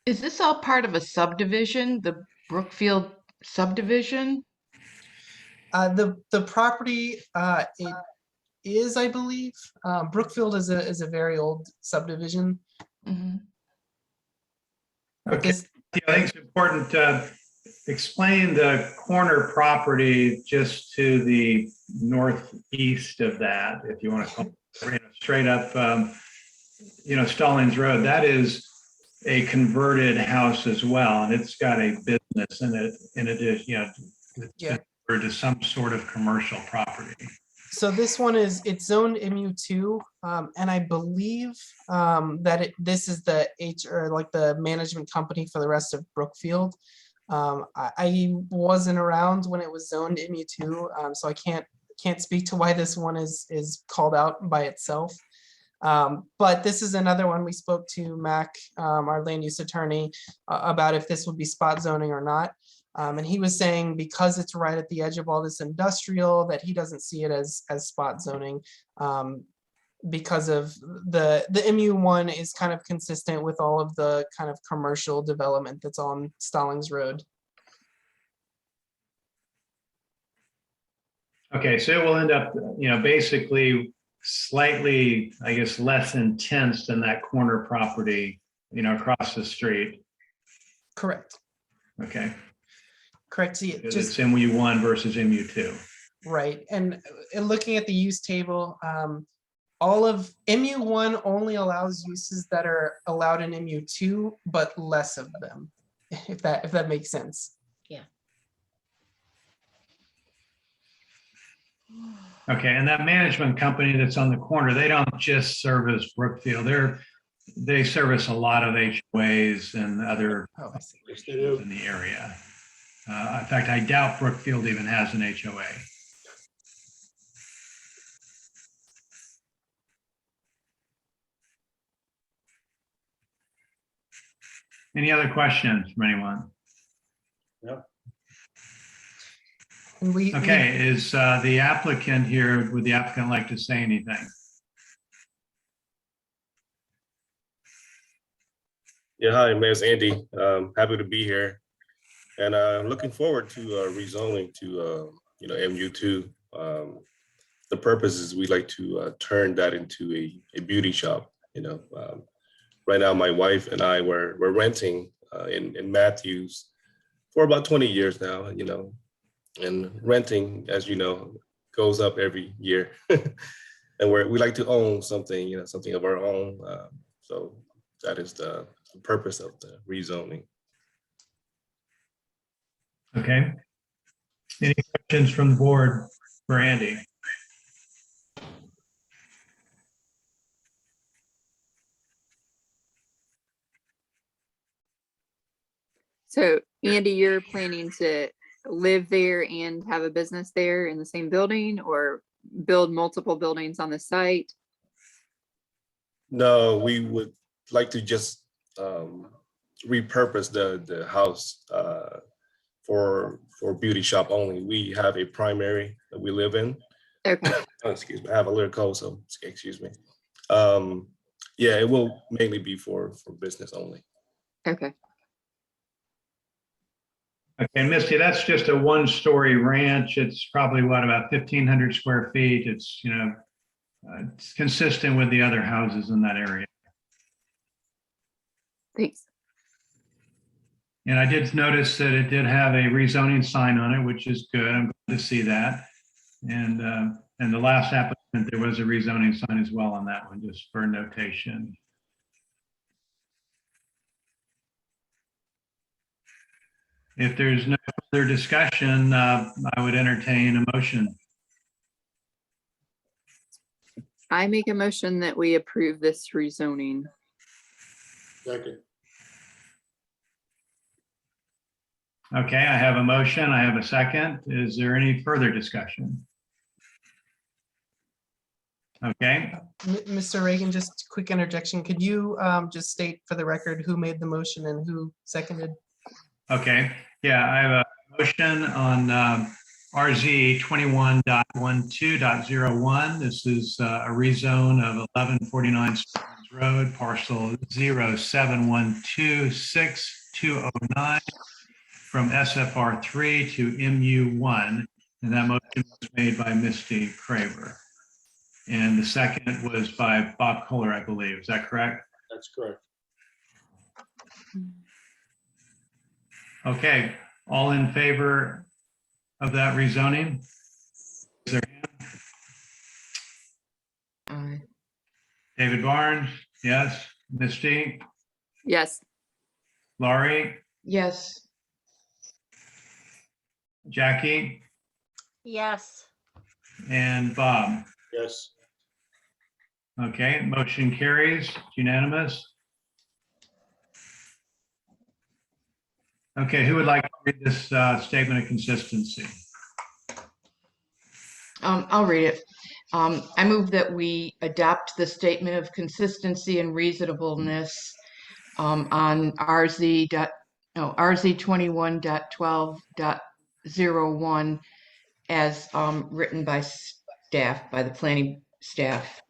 Is this all part of a subdivision, the Brookfield subdivision?
The property, it is, I believe, Brookfield is a very old subdivision.
Mm-hmm.
Okay, I think it's important to explain the corner property just to the northeast of that, if you want to call it, straight up, Stallings Road. That is a converted house as well, and it's got a business in it. In addition,
Yeah.
converted to some sort of commercial property.
So this one it's zoned MU2, and I believe that this is the the management company for the rest of Brookfield. I wasn't around when it was zoned MU2, so I can't speak to why this one is called out by itself. But this is another one we spoke to Mac, our land use attorney, about if this would be spot zoning or not. And he was saying because it's right at the edge of all this industrial that he doesn't see it as spot zoning because of the MU1 is kind of consistent with all of the kind of commercial development that's on Stallings Road.
Okay, so it will end up, basically slightly, I guess, less intense than that corner property, across the street.
Correct.
Okay.
Correct. See,
It's
just
MU1 versus MU2.
right. And looking at the use table, all of MU1 only allows uses that are allowed in MU2, but less of them, if that makes sense.
Yeah.
Okay, and that management company that's on the corner, they don't just service Brookfield. They service a lot of HOAs and other
Oh, I see.
Yes, they do.
in the area. In fact, I doubt Brookfield even has an HOA. Any other questions from anyone?
And we
Okay, is the applicant here, would the applicant like to say anything?
Yeah, hi, my name's Andy. Happy to be here. And looking forward to rezoning to, MU2. The purpose is we like to turn that into a beauty shop, Right now, my wife and I we're renting in Matthews for about 20 years now, and renting, as you know, goes up every year. And we like to own something, something of our own. So that is the purpose of the rezoning.
Okay. Any questions from the board for Andy?
So Andy, you're planning to live there and have a business there in the same building, or build multiple buildings on the site?
No, we would like to just repurpose the house for beauty shop only. We have a primary that we live in.
Okay,
Oh, excuse me, I have a little cold, so excuse me. Yeah, it will mainly be for business only.
okay.
Okay, Misty, that's just a one-story ranch. It's probably what, about 1,500 square feet. It's, it's consistent with the other houses in that area.
Thanks.
And I did notice that it did have a rezoning sign on it, which is good. I'm glad to see that. And the last applicant, there was a rezoning sign as well on that one, just for notation. If there's no further discussion, I would entertain a motion.
I make a motion that we approve this rezoning.
Second.
Okay, I have a motion. I have a second. Is there any further discussion? Okay,
Mr. Reagan, just a quick interjection. Could you just state for the record who made the motion and who seconded?
okay. Yeah, I have a motion on RZ 21.12.01. This is a rezone of 1149 Stallings Road, parcel 07126-209 from SFR 3 to MU1. And that motion was made by Misty Craver. And the second was by Bob Kohler, I believe. Is that correct?
That's correct.
Okay, all in favor of that rezoning? Is there David Barnes? Yes. Misty?
Yes.
Laurie?
Yes.
Jackie?
Yes.
And Bob?
Yes.
Okay, motion carries, unanimous. Okay, who would like to read this statement of consistency?
I'll read it. I move that we adopt the statement of consistency and reasonableness on RZ 21.12.01 as written by staff, by the planning staff.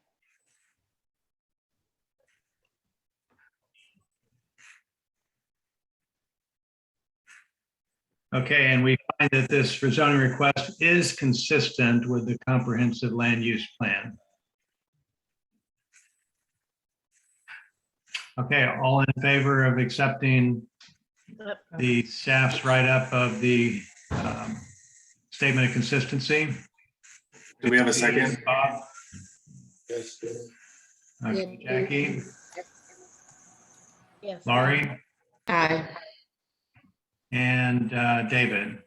Okay, and we find that this rezoning request is consistent with the comprehensive land use plan. Okay, all in favor of accepting the staff's write-up of the statement of consistency?
Do we have a second?
Bob?
Yes.
Okay, Jackie?
Yes.
Laurie?
Aye.
And David?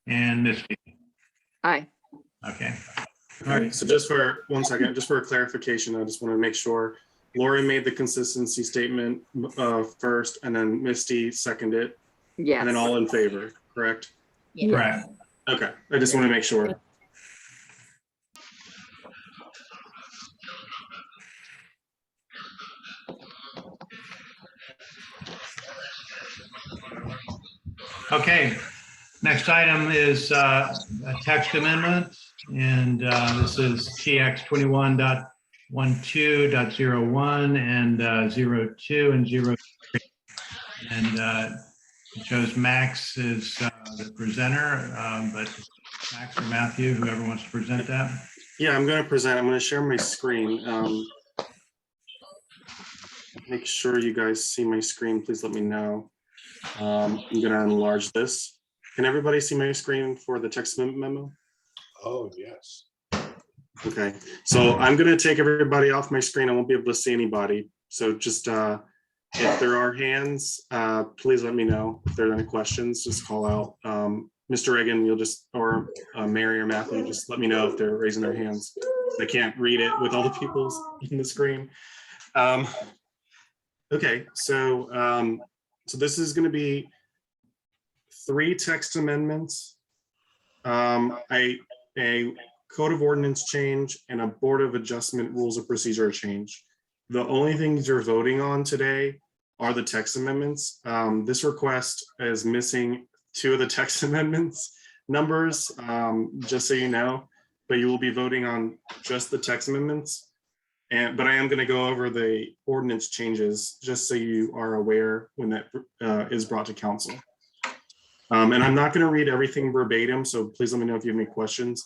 And Misty?
Aye.
Okay. All
Okay,
right.
so just for 1 second, just for a clarification, I just want to make sure Lori made the consistency statement first, and then Misty seconded it,
Yes.
and then all in favor, correct?
Yeah.
Correct.
Okay, I just want to make sure.
Okay, next item is a text amendment, and this is TX 21.12.01 and 02 and 03. And it shows Max is the presenter, but Max or Matthew, whoever wants to present that.
Yeah, I'm going to present. I'm going to share my screen. Make sure you guys see my screen. Please let me know. I'm going to enlarge this. Can everybody see my screen for the text memo?
Oh, yes.
Okay, so I'm going to take everybody off my screen. I won't be able to see anybody. So just if there are hands, please let me know. If there are any questions, just call out. Mr. Reagan, you'll just, or Mary or Matthew, just let me know if they're raising their hands. I can't read it with all the people in the screen. Okay, so this is going to be 3 text amendments, a code of ordinance change, and a board of adjustment rules of procedure change. The only things you're voting on today are the text amendments. This request is missing 2 of the text amendments numbers, just so you know, but you will be voting on just the text amendments. But I am going to go over the ordinance changes just so you are aware when that is brought to council. And I'm not going to read everything verbatim, so please let me know if you have any questions.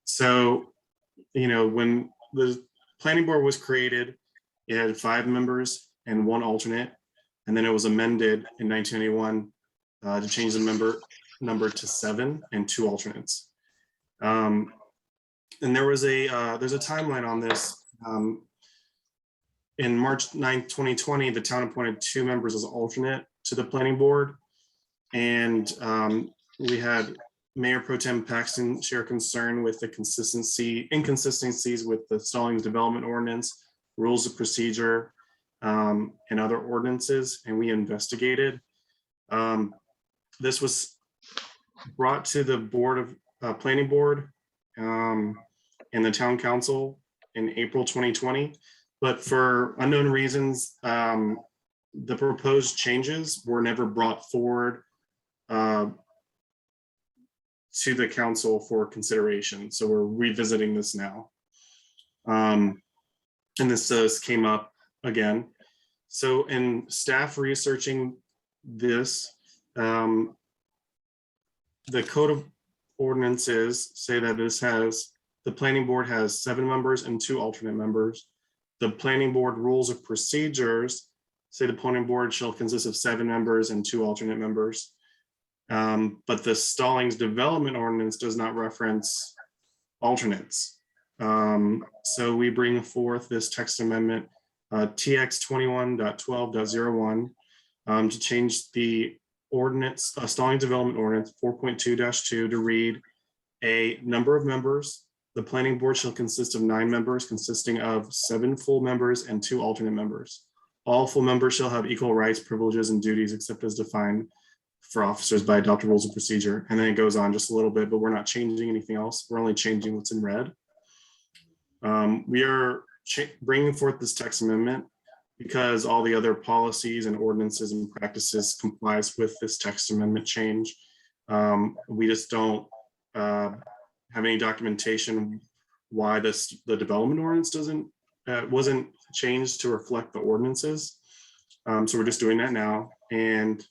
So, you know, when the planning board was created, it had 5 members and 1 alternate, and then it was amended in 1981 to change the number to 7 and 2 alternates. And there's a timeline on this. In March 9th, 2020, the town appointed 2 members as alternate to the planning board, and we had Mayor Pro Tem Paxton share concern with the inconsistencies with the Stallings development ordinance, rules of procedure, and other ordinances, and we investigated. This was brought to the board of planning board and the town council in April 2020, but for unknown reasons, the proposed changes were never brought forward to the council for consideration. So we're revisiting this now. And this came up again. So in staff researching this, the code of ordinances say that the planning board has 7 members and 2 alternate members. The planning board rules of procedures say the planning board shall consist of 7 members and 2 alternate members. But the Stallings development ordinance does not reference alternates. So we bring forth this text amendment, TX 21.12.01, to change the ordinance, Stallings development ordinance 4.2-2 to read: a number of members. The planning board shall consist of 9 members, consisting of 7 full members and 2 alternate members. All full members shall have equal rights, privileges, and duties except as defined for officers by adopted rules of procedure. And then it goes on just a little bit, but we're not changing anything else. We're only changing what's in red. We are bringing forth this text amendment because all the other policies and ordinances and practices complies with this text amendment change. We just don't have any documentation why the development ordinance wasn't changed to reflect the ordinances. So we're just doing that now. And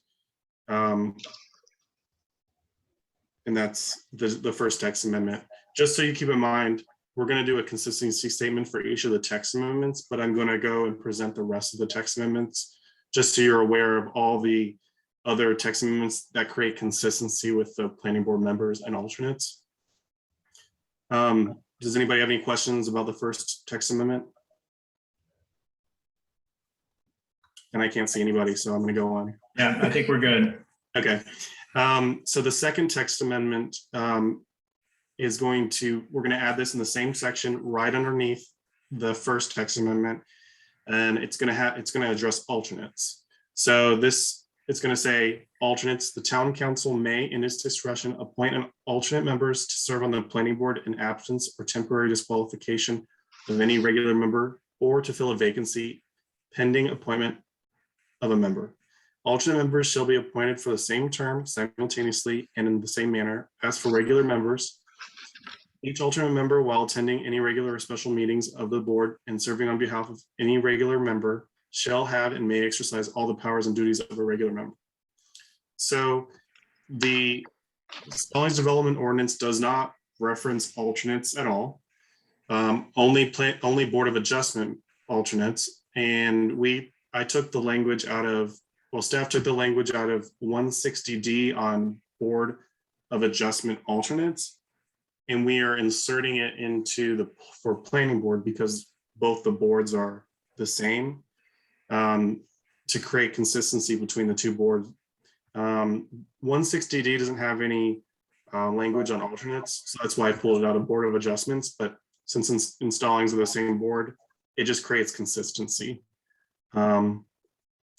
that's the first text amendment. Just so you keep in mind, we're going to do a consistency statement for each of the text amendments, but I'm going to go and present the rest of the text amendments just so you're aware of all the other text amendments that create consistency with the planning board members and alternates. Does anybody have any questions about the first text amendment? And I can't see anybody, so I'm going to go on.
Yeah, I think we're good.
Okay. So the second text amendment is we're going to add this in the same section right underneath the first text amendment. And it's going to address alternates. So it's going to say alternates, the town council may in its discretion appoint an alternate members to serve on the planning board in absence or temporary disqualification of any regular member or to fill a vacancy pending appointment of a member. Alternate members shall be appointed for the same term simultaneously and in the same manner as for regular members. Each alternate member, while attending any regular or special meetings of the board and serving on behalf of any regular member, shall have and may exercise all the powers and duties of a regular member. So the Stallings Development Ordinance does not reference alternates at all. Only Board of Adjustment alternates. And I took the language out of, staff took the language out of 160D on Board of Adjustment alternates. And we are inserting it into for planning board because both the boards are the same, to create consistency between the two boards. 160D doesn't have any language on alternates, so that's why I pulled it out of Board of Adjustments. But since installings of the same board, it just creates consistency. And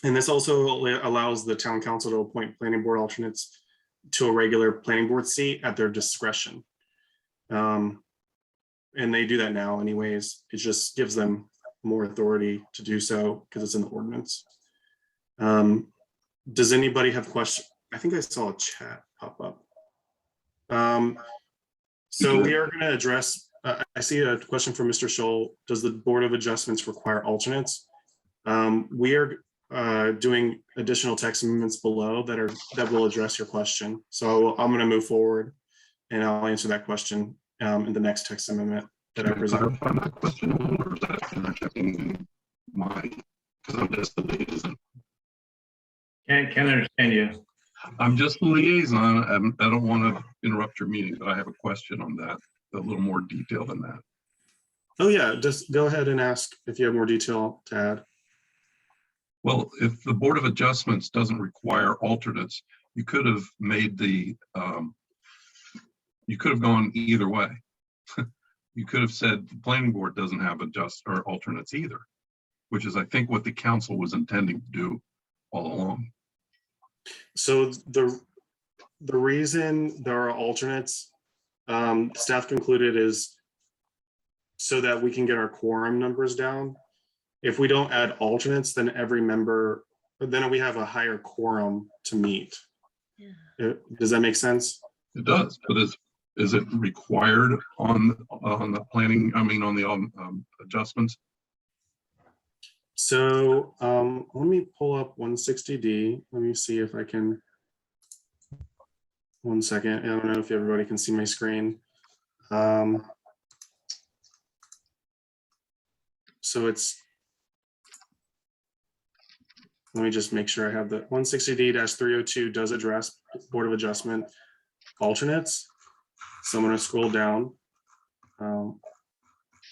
this also allows the town council to appoint planning board alternates to a regular planning board seat at their discretion. And they do that now anyways. It just gives them more authority to do so because it's in the ordinance. Does anybody have questions? I think I saw a chat pop up. So we are going to address, I see a question from Mr. Scholl. Does the Board of Adjustments require alternates? We are doing additional text amendments below that will address your question. So I'm going to move forward and I'll answer that question in the next text amendment that I present.
Clarify that question, or is that interjecting because I'm just the liaison?
Can't understand you.
I'm just the liaison, and I don't want to interrupt your meeting, but I have a question on that, a little more detail than that.
Oh yeah, just go ahead and ask if you have more detail to add.
Well, if the Board of Adjustments doesn't require alternates, you could have made you could have gone either way. You could have said the planning board doesn't have alternates either, which is, I think, what the council was intending to do all along.
So the reason there are alternates, staff concluded, is so that we can get our quorum numbers down. If we don't add alternates, then then we have a higher quorum to meet. Yeah. Does that make sense?
It does, but is it required on the planning? I mean, on the adjustments?
So let me pull up 160D. Let me see if I can. 1 second. I don't know if everybody can see my screen. So let me just make sure I have the 160D-302 does address Board of Adjustment alternates. So I'm going to scroll down.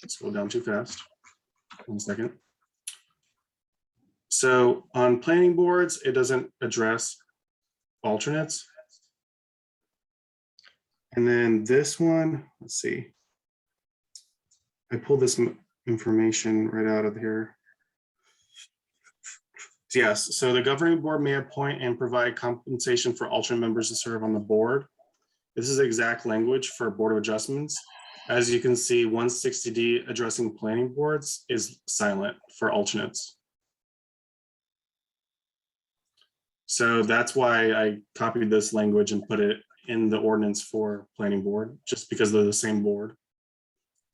Scroll down too fast. 1 second. So on planning boards, it doesn't address alternates. And then this one, let's see. I pulled this information right out of here. Yes, so the governing board may appoint and provide compensation for alternate members to serve on the board. This is exact language for Board of Adjustments. As you can see, 160D addressing planning boards is silent for alternates. So that's why I copied this language and put it in the ordinance for planning board, just because they're the same board.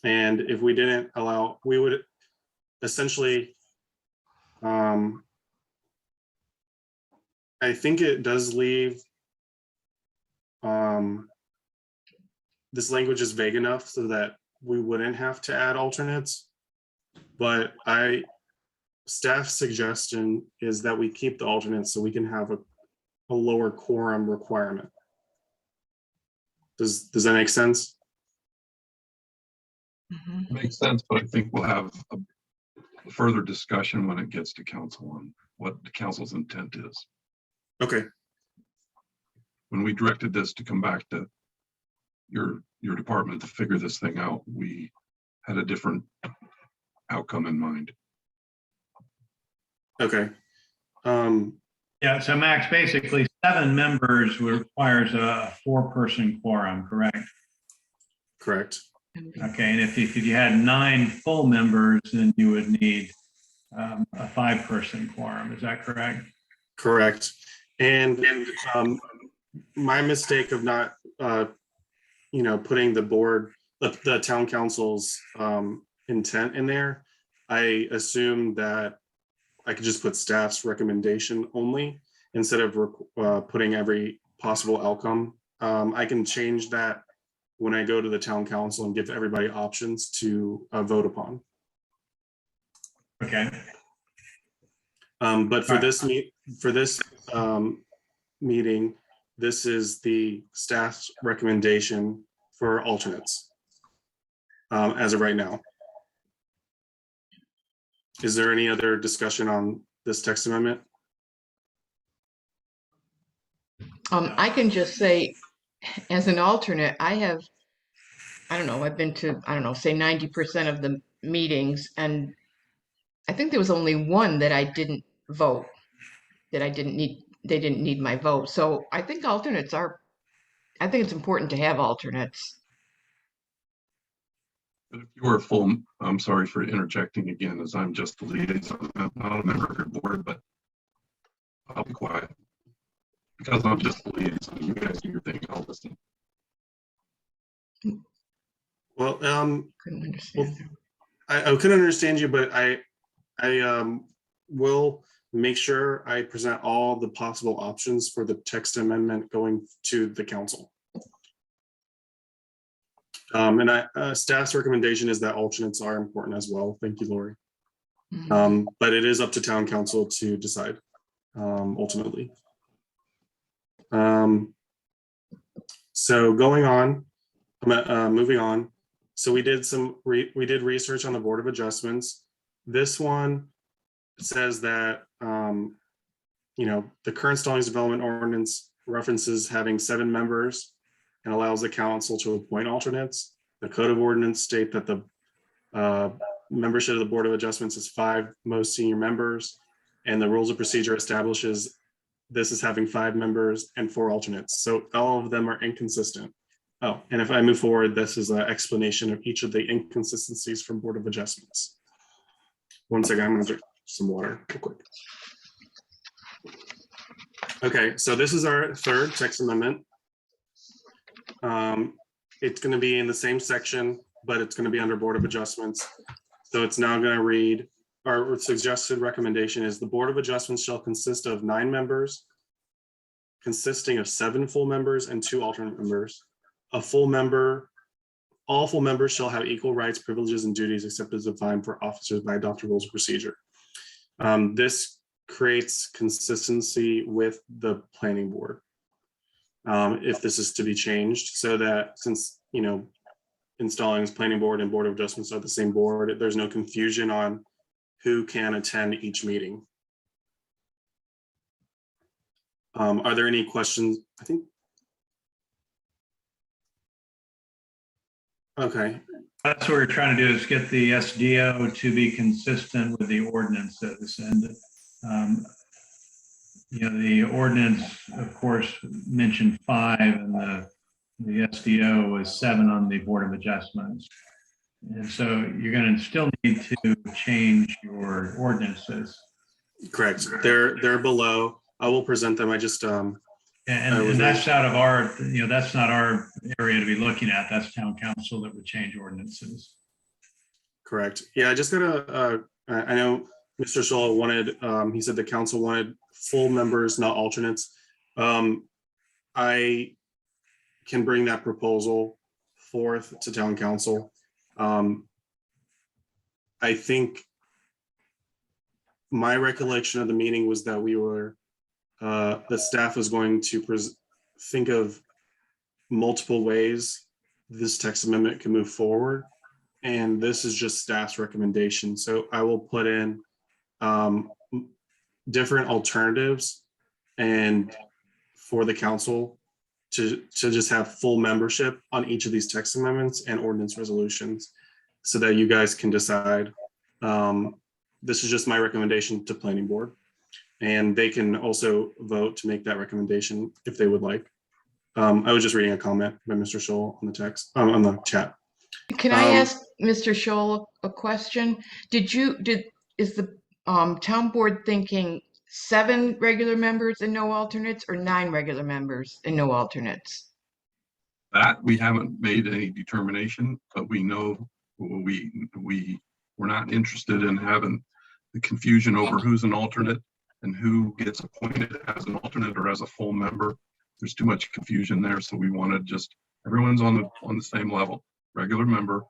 And if we didn't allow, we would essentially, I think it does leave, this language is vague enough so that we wouldn't have to add alternates. But staff suggestion is that we keep the alternates so we can have a lower quorum requirement. Does that make sense?
Makes sense, but I think we'll have a further discussion when it gets to council on what the council's intent is.
Okay.
When we directed this to come back to your your department to figure this thing out, we had a different outcome in mind.
Okay.
Yeah, so Max, basically 7 members requires a 4-person quorum, correct?
Correct.
Okay, and if you had 9 full members, then you would need a 5-person quorum, is that correct?
Correct. And my mistake of not, putting the board, the town council's intent in there, I assumed that I could just put staff's recommendation only instead of putting every possible outcome. I can change that when I go to the town council and give everybody options to vote upon.
Okay.
But for
Right.
this meeting, this is the staff's recommendation for alternates as of right now. Is there any other discussion on this text amendment?
I can just say, as an alternate, I don't know, I've been to, I don't know, say 90% of the meetings, and I think there was only one that I didn't vote, that they didn't need my vote. So I think I think it's important to have alternates.
But if you were full, I'm sorry for interjecting again, as I'm just the liaison, I'm not a member of your board, but I'll be quiet. Because I'm just the liaison, you guys do your thing, I'll listen.
Well,
Couldn't understand.
I couldn't understand you, but I will make sure I present all the possible options for the text amendment going to the council. And staff's recommendation is that alternates are important as well. Thank you, Lori. But it is up to town council to decide ultimately. So going on, moving on. So we did research on the Board of Adjustments. This one says that the current Stallings Development Ordinance references having 7 members and allows the council to appoint alternates. The Code of Ordinance state that the membership of the Board of Adjustments is 5 most senior members, and the Rules of Procedure establishes this is having 5 members and 4 alternates. So all of them are inconsistent. Oh, and if I move forward, this is an explanation of each of the inconsistencies from Board of Adjustments. One second, I'm gonna drink some water real quick. Okay, so this is our 3rd text amendment. It's gonna be in the same section, but it's gonna be under Board of Adjustments. So it's now gonna read, our suggested recommendation is the Board of Adjustments shall consist of 9 members, consisting of 7 full members and 2 alternate members. All full members shall have equal rights, privileges, and duties except as defined for officers by adopted rules of procedure. This creates consistency with the planning board. If this is to be changed, so that since, Stallings planning board and Board of Adjustments are the same board, there's no confusion on who can attend each meeting. Are there any questions? I think. Okay.
That's what we're trying to do, is get the SDO to be consistent with the ordinances. And, the ordinance, of course, mentioned 5, and the SDO was 7 on the Board of Adjustments. And so you're going to still need to change your ordinances.
Correct. They're below. I will present them. I just
And that's out of our, that's not our area to be looking at. That's town council that would change ordinances.
correct. Yeah, I just gotta. I know Mr. Scholl wanted. He said the council wanted full members, not alternates. I can bring that proposal forth to town council. I think my recollection of the meeting was that we were. The staff was going to think of multiple ways this text amendment can move forward. And this is just staff's recommendation. So I will put in different alternatives and for the council to just have full membership on each of these text amendments and ordinance resolutions so that you guys can decide. This is just my recommendation to planning board. And they can also vote to make that recommendation if they would like. I was just reading a comment by Mr. Scholl on the text, on the chat.
Can I ask Mr. Scholl a question? Is the town board thinking 7 regular members and no alternates, or 9 regular members and no alternates?
That we haven't made any determination, but we know we're not interested in having the confusion over who's an alternate and who gets appointed as an alternate or as a full member. There's too much confusion there, so we want to just, everyone's on the same level. Regular member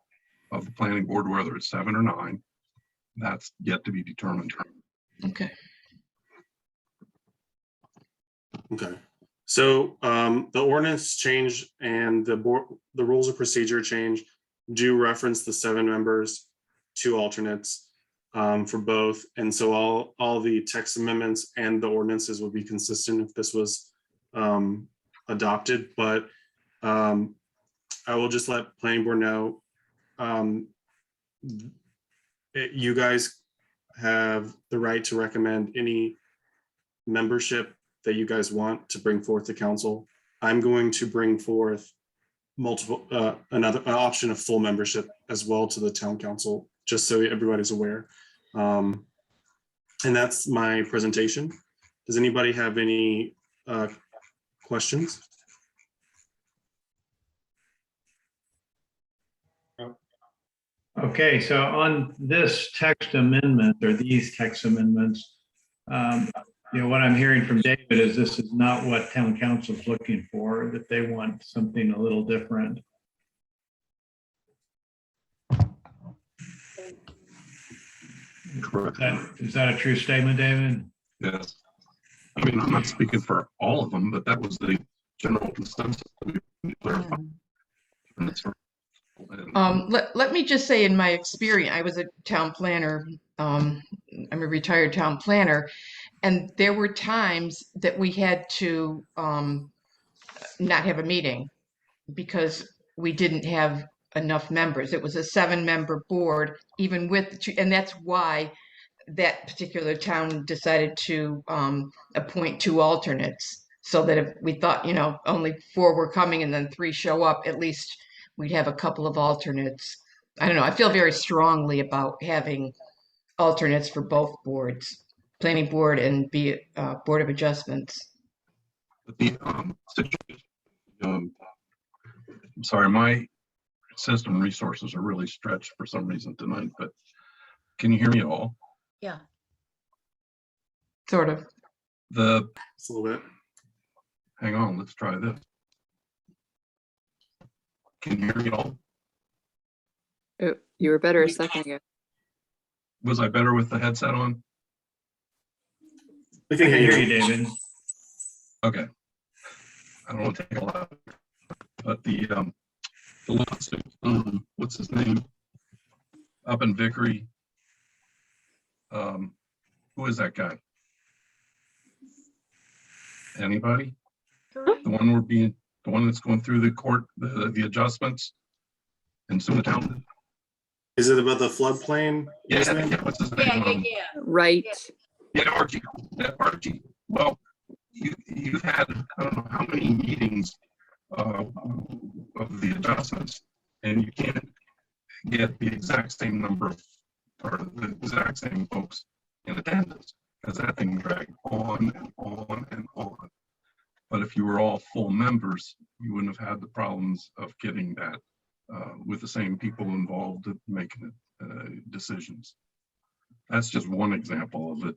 of the planning board, whether it's 7 or 9, that's yet to be determined.
Okay.
Okay. So the ordinance change and the rules of procedure change do reference the 7 members, 2 alternates for both. And so all the text amendments and the ordinances would be consistent if this was adopted. But I will just let planning board know, you guys have the right to recommend any membership that you guys want to bring forth to council. I'm going to bring forth multiple, an option of full membership as well to the town council, just so everybody's aware. And that's my presentation. Does anybody have any questions?
Okay, so on this text amendment or these text amendments, what I'm hearing from David is this is not what town council is looking for, that they want something a little different.
Correct.
Is that a true statement, David?
Yes. I mean, I'm not speaking for all of them, but that was the general consensus that we clarified.
Let me just say, in my experience, I was a town planner. I'm a retired town planner, and there were times that we had to not have a meeting because we didn't have enough members. It was a 7-member board, even with, and that's why that particular town decided to appoint 2 alternates, so that if we thought, only 4 were coming and then 3 show up, at least we'd have a couple of alternates. I don't know. I feel very strongly about having alternates for both boards, planning board and board of adjustments.
The situation, I'm sorry, my system resources are really stretched for some reason tonight, but can you hear me all?
Yeah.
Sort of.
Just a little bit.
Hang on, let's try this. Can you hear me all?
Oh, you were better a second ago.
Was I better with the headset on?
We
I
can
can
hear
hear
you.
you, David.
Okay. I don't want to take a lot, but the lawsuit, what's his name? Up in Vickery. Who is that guy? Anybody? The one that's going through the court, the adjustments and suing the town.
Is it about the floodplain?
Yeah, what's his name?
Yeah.
Right.
Yeah, Archie. Yeah, Archie. Well, you've had, I don't know how many meetings of the adjustments, and you can't get the exact same number or the exact same folks in attendance, because that thing dragged on and on and on. But if you were all full members, you wouldn't have had the problems of getting that with the same people involved in making decisions. That's just one example of it.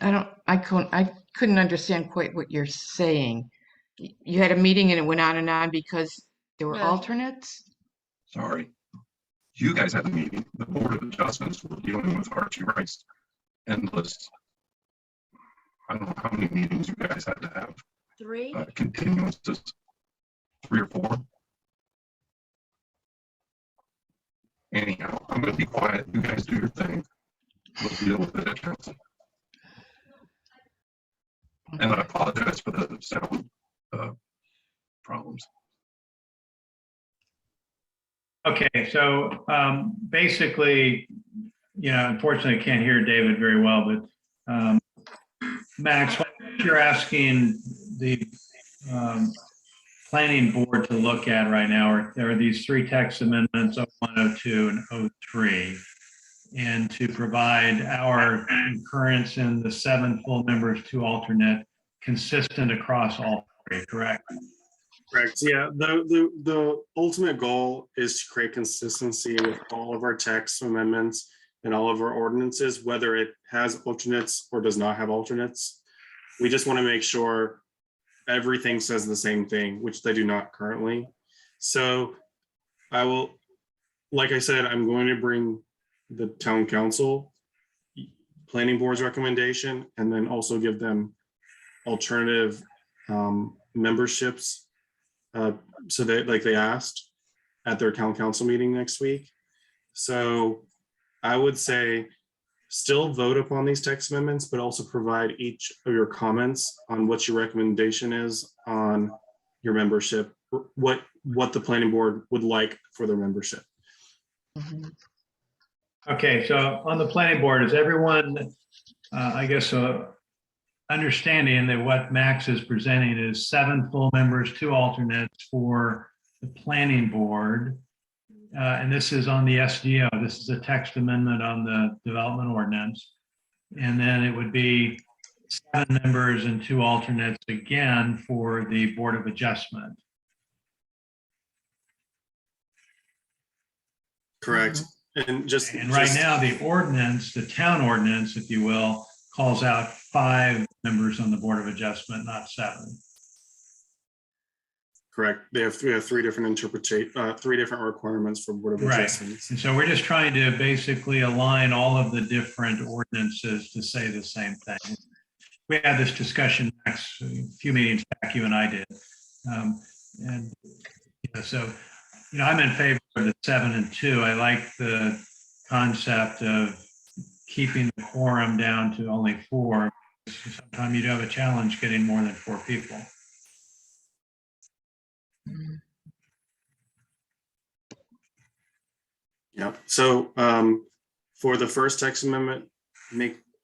I couldn't understand quite what you're saying. You had a meeting and it went on and on because there were
No.
alternates?
Sorry. You guys had a meeting. The Board of Adjustments were dealing with Archie Rice. Endless. I don't know how many meetings you guys had to have.
3.
Continuances. 3 or 4. Anyhow, I'm going to be quiet. You guys do your thing. We'll deal with it at council. And I apologize apologize for the sound problems.
Okay, so basically, unfortunately, I can't hear David very well, but Max, what you're asking the planning board to look at right now are these three text amendments, 01, 02, and 03, and to provide our concurrence in the 7 full members, 2 alternate, consistent across all three, correct?
Correct. Yeah, the ultimate goal is to create consistency with all of our text amendments and all of our ordinances, whether it has alternates or does not have alternates. We just want to make sure everything says the same thing, which they do not currently. So I will, like I said, I'm going to bring the town council planning board's recommendation and then also give them alternative memberships so that, like they asked at their town council meeting next week. So I would say still vote upon these text amendments, but also provide each of your comments on what your recommendation is on your membership, what the planning board would like for their membership.
Okay, so on the planning board, is everyone, I guess, understanding that what Max is presenting is 7 full members, 2 alternates for the planning board. And this is on the SDO. This is a text amendment on the development ordinance. And then it would be 7 members and 2 alternates again for the Board of Adjustment.
Correct. And
right now, the ordinance, the town ordinance, if you will, calls out 5 members on the Board of Adjustment, not 7.
Correct. We have 3 different 3 different requirements for Board of
Right.
Adjustments.
And so we're just trying to basically align all of the different ordinances to say the same thing. We had this discussion, Max, a few meetings back, you and I did. I'm in favor of the 7 and 2. I like the concept of keeping the quorum down to only 4. Sometimes you do have a challenge getting more than 4 people.
Yeah. So for the first text amendment,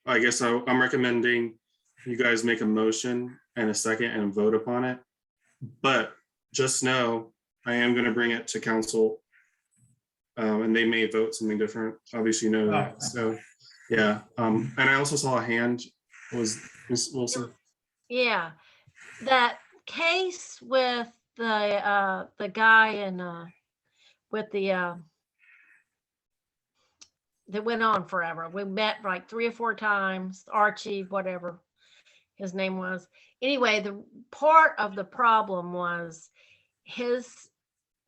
I'm recommending you guys make a motion and a second and vote upon it. But just know I am going to bring it to council, and they may vote something different. Obviously, you know that.
Oh.
So yeah. And I also saw a hand. Was Ms. Wilson?
Yeah, that case with the guy and with the that went on forever. We met like 3 or 4 times. Archie, whatever his name was. Anyway, the part of the problem was his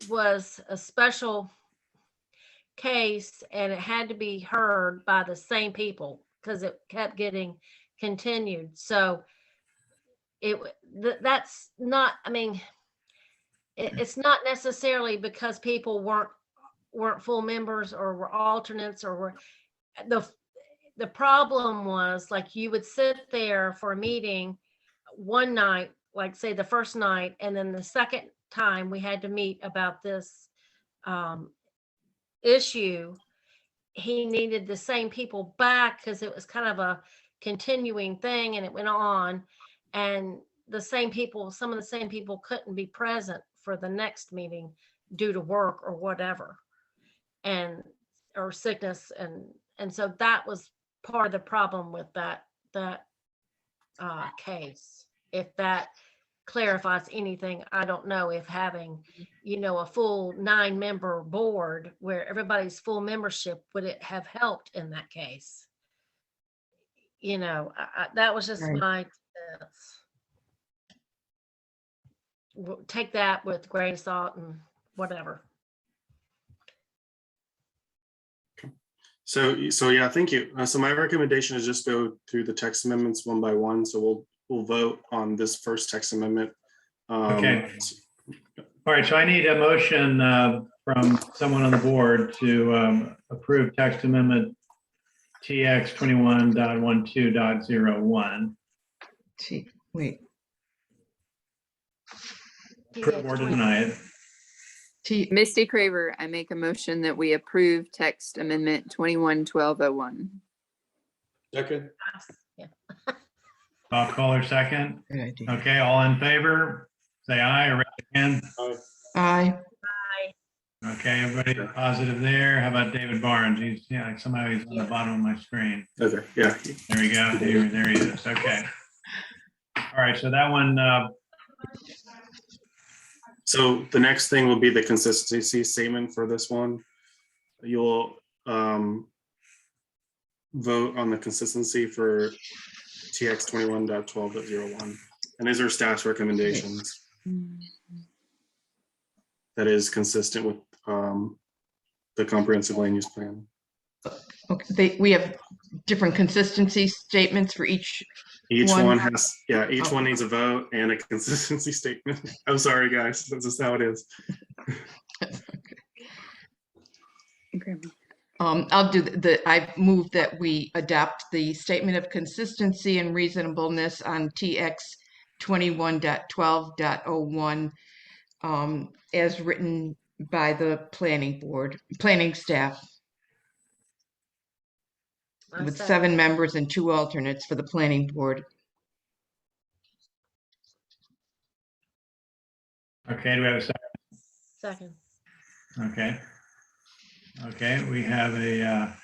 was a special case and it had to be heard by the same people because it kept getting continued. So that's not, I mean, it's not necessarily because people weren't full members or were alternates or were the problem was like you would sit there for a meeting one night, like say the first night, and then the second time we had to meet about this issue, he needed the same people back because it was kind of a continuing thing and it went on, and some of the same people couldn't be present for the next meeting due to work or whatever, or sickness, and so that was part of the problem with that case. If that clarifies anything, I don't know if having, a full 9-member board where everybody's full membership, would it have helped in that case? That was just
Right.
my take that with a grain of salt and whatever.
So yeah, thank you. So my recommendation is just go through the text amendments one by one. So we'll vote on this first text amendment.
Okay. All right, so I need a motion from someone on the board to approve text amendment TX 21.12.01.
Wait,
Approve or deny it.
Misty Craver, I make a motion that we approve text amendment 211201.
Second,
Yeah.
Bob Kohler, second.
Good idea.
Okay, all in favor, say aye or raise your hand.
Aye.
Okay, everybody positive there. How about David Barnes? He's, yeah, somehow he's on the
Yes.
bottom of my screen.
Okay, yeah.
There we go. There he is. Okay. All right, so that one,
So the next thing will be the consistency statement for this one. You'll vote on the consistency for TX 21.12.01. And these are staff's recommendations that is consistent with the comprehensive land use plan.
Okay, we have different consistency statements for each.
Each
One.
one has, yeah, each
Oh.
one needs a vote and a consistency statement. I'm sorry, guys, that's just how it is.
Okay.
I'll do I move that we adopt the statement of consistency and reasonableness on TX 21.12.01 as written by the planning staff
I
with
second.
7 members and 2 alternates for the planning board.
okay, do we have a second?
Second.
Okay. Okay, we have a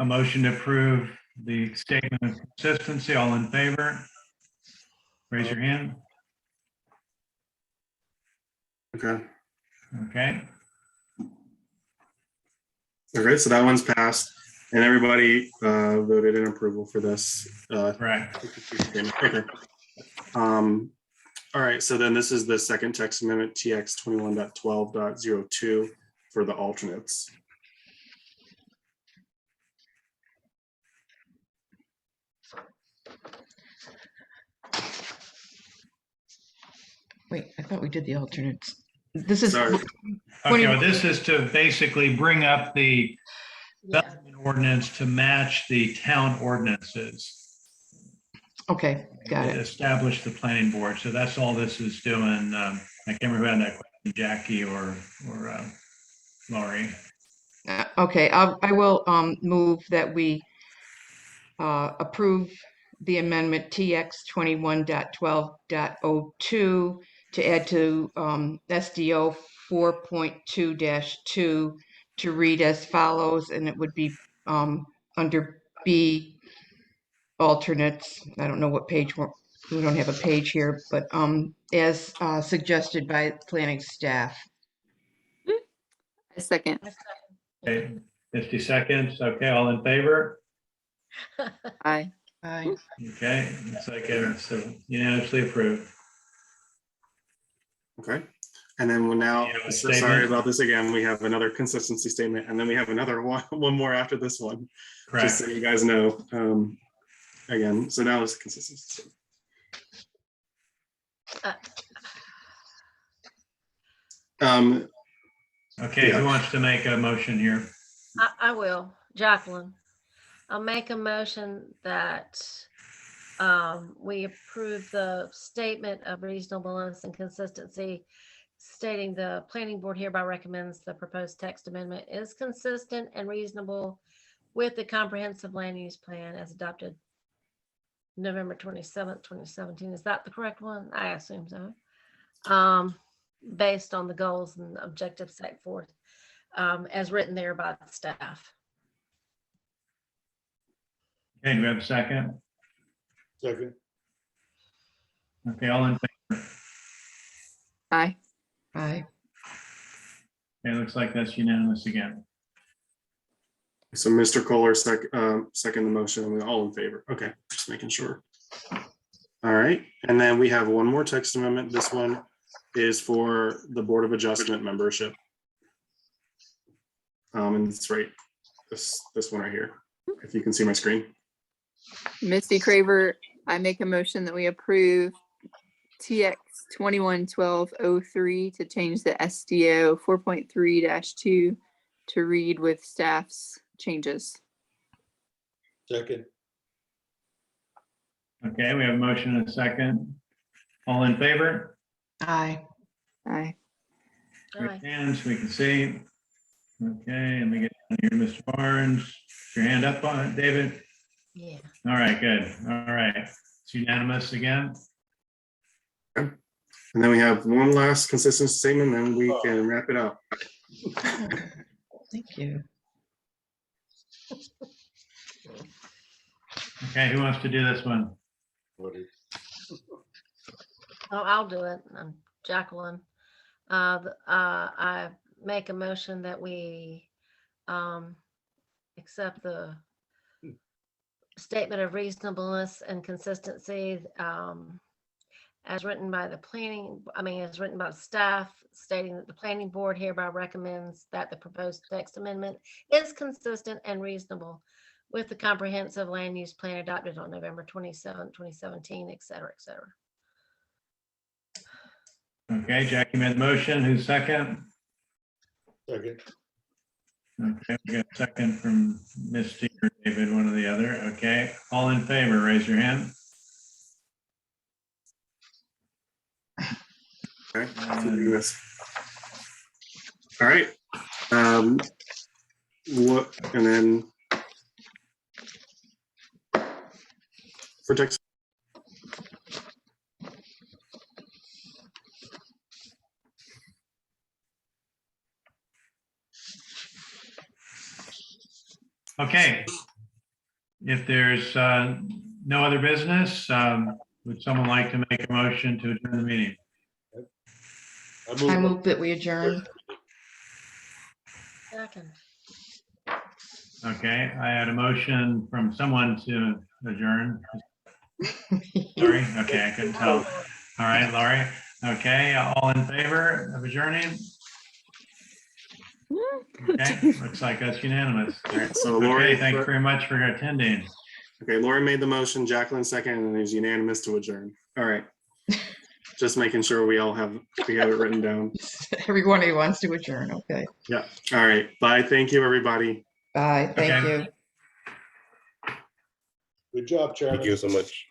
motion to approve the statement of consistency. All in favor? Raise your hand.
Okay.
Okay,
Okay, so that one's passed and everybody voted in approval for this.
right.
Okay. All right, so then this is the second text amendment, TX 21.12.02 for the alternates.
Wait, I thought we did the alternates. This is
Sorry.
Okay, well, this is to basically bring up the
Yeah.
development ordinance to match the town ordinances.
okay, got it.
Establish the planning board. So that's all this is doing. I can't remember who had that question, Jackie or Laurie.
Okay, I will move that we approve the amendment TX 21.12.02 to add to SDO 4.2-2 to read as follows, and it would be under B alternates. I don't know what page we don't have a page here, but as suggested by planning staff.
A second.
I second.
Okay, 50 seconds. Okay, all in favor?
Aye.
Aye.
Okay, it's like it's unanimously approved.
Okay, and then we'll now,
You have a
so sorry
statement?
about this again, we have another consistency statement, and then we have another one more after this one, just
Correct.
so you guys know. Again, so now it's consistency.
Okay,
Yeah.
who wants to make a motion here?
I will, Jacqueline. I'll make a motion that we approve the statement of reasonableness and consistency, stating the planning board hereby recommends the proposed text amendment is consistent and reasonable with the comprehensive land use plan as adopted November 27th, 2017. Is that the correct one? I assume so. Based on the goals and objectives set forth as written there by the staff.
Okay, do we have a second?
second,
Okay, all in favor?
Aye.
Aye.
Okay, looks like that's unanimous again.
So Mr. Kohler second the motion, and we're all in favor. Okay, just making sure. All right, and then we have one more text amendment. This one is for the Board of Adjustment membership. And it's right, this one right here, if you can see my screen.
Misty Craver, I make a motion that we approve TX 211203 to change the SDO 4.3-2 to read with staff's changes.
second,
Okay, we have a motion and a second. All in favor?
Aye.
Aye.
Raise
Aye.
hands so we can see. Okay, let me get down here, Mr. Barnes. Your hand up on it, David.
Yeah.
All right, good. All right. It's unanimous again.
And then we have one last consistent statement, then we can wrap it up.
Thank you.
Okay, who wants to do this one?
Oh, I'll do it. I'm Jacqueline. I make a motion that we accept the statement of reasonableness and consistency as written by the as written by the staff, stating that the planning board hereby recommends that the proposed text amendment is consistent and reasonable with the comprehensive land use plan adopted on November 27, 2017, et cetera, et cetera.
Okay, Jackie made the motion. Who's second?
Second.
Okay, we got a second from Misty or David, one or the other. Okay, all in favor, raise your hand.
Okay. All right. What, and then for text.
Okay. If there's no other business, would someone like to make a motion to adjourn the meeting?
I move that we adjourn.
Second.
Okay, I had a motion from someone to adjourn. Sorry, okay, I couldn't tell. All right, Laurie. Okay, all in favor of adjourning? Okay, looks like that's unanimous.
All right, so Lori,
Okay, thank you very much for attending.
okay, Lori made the motion, Jacqueline second, and it was unanimous to adjourn. All right. Just making sure we have it written down.
Everyone who wants to adjourn, okay.
Yeah. All right. Bye. Thank you, everybody.
Bye, thank
Okay.
you.
Good job, Chairman.
Thank you so much.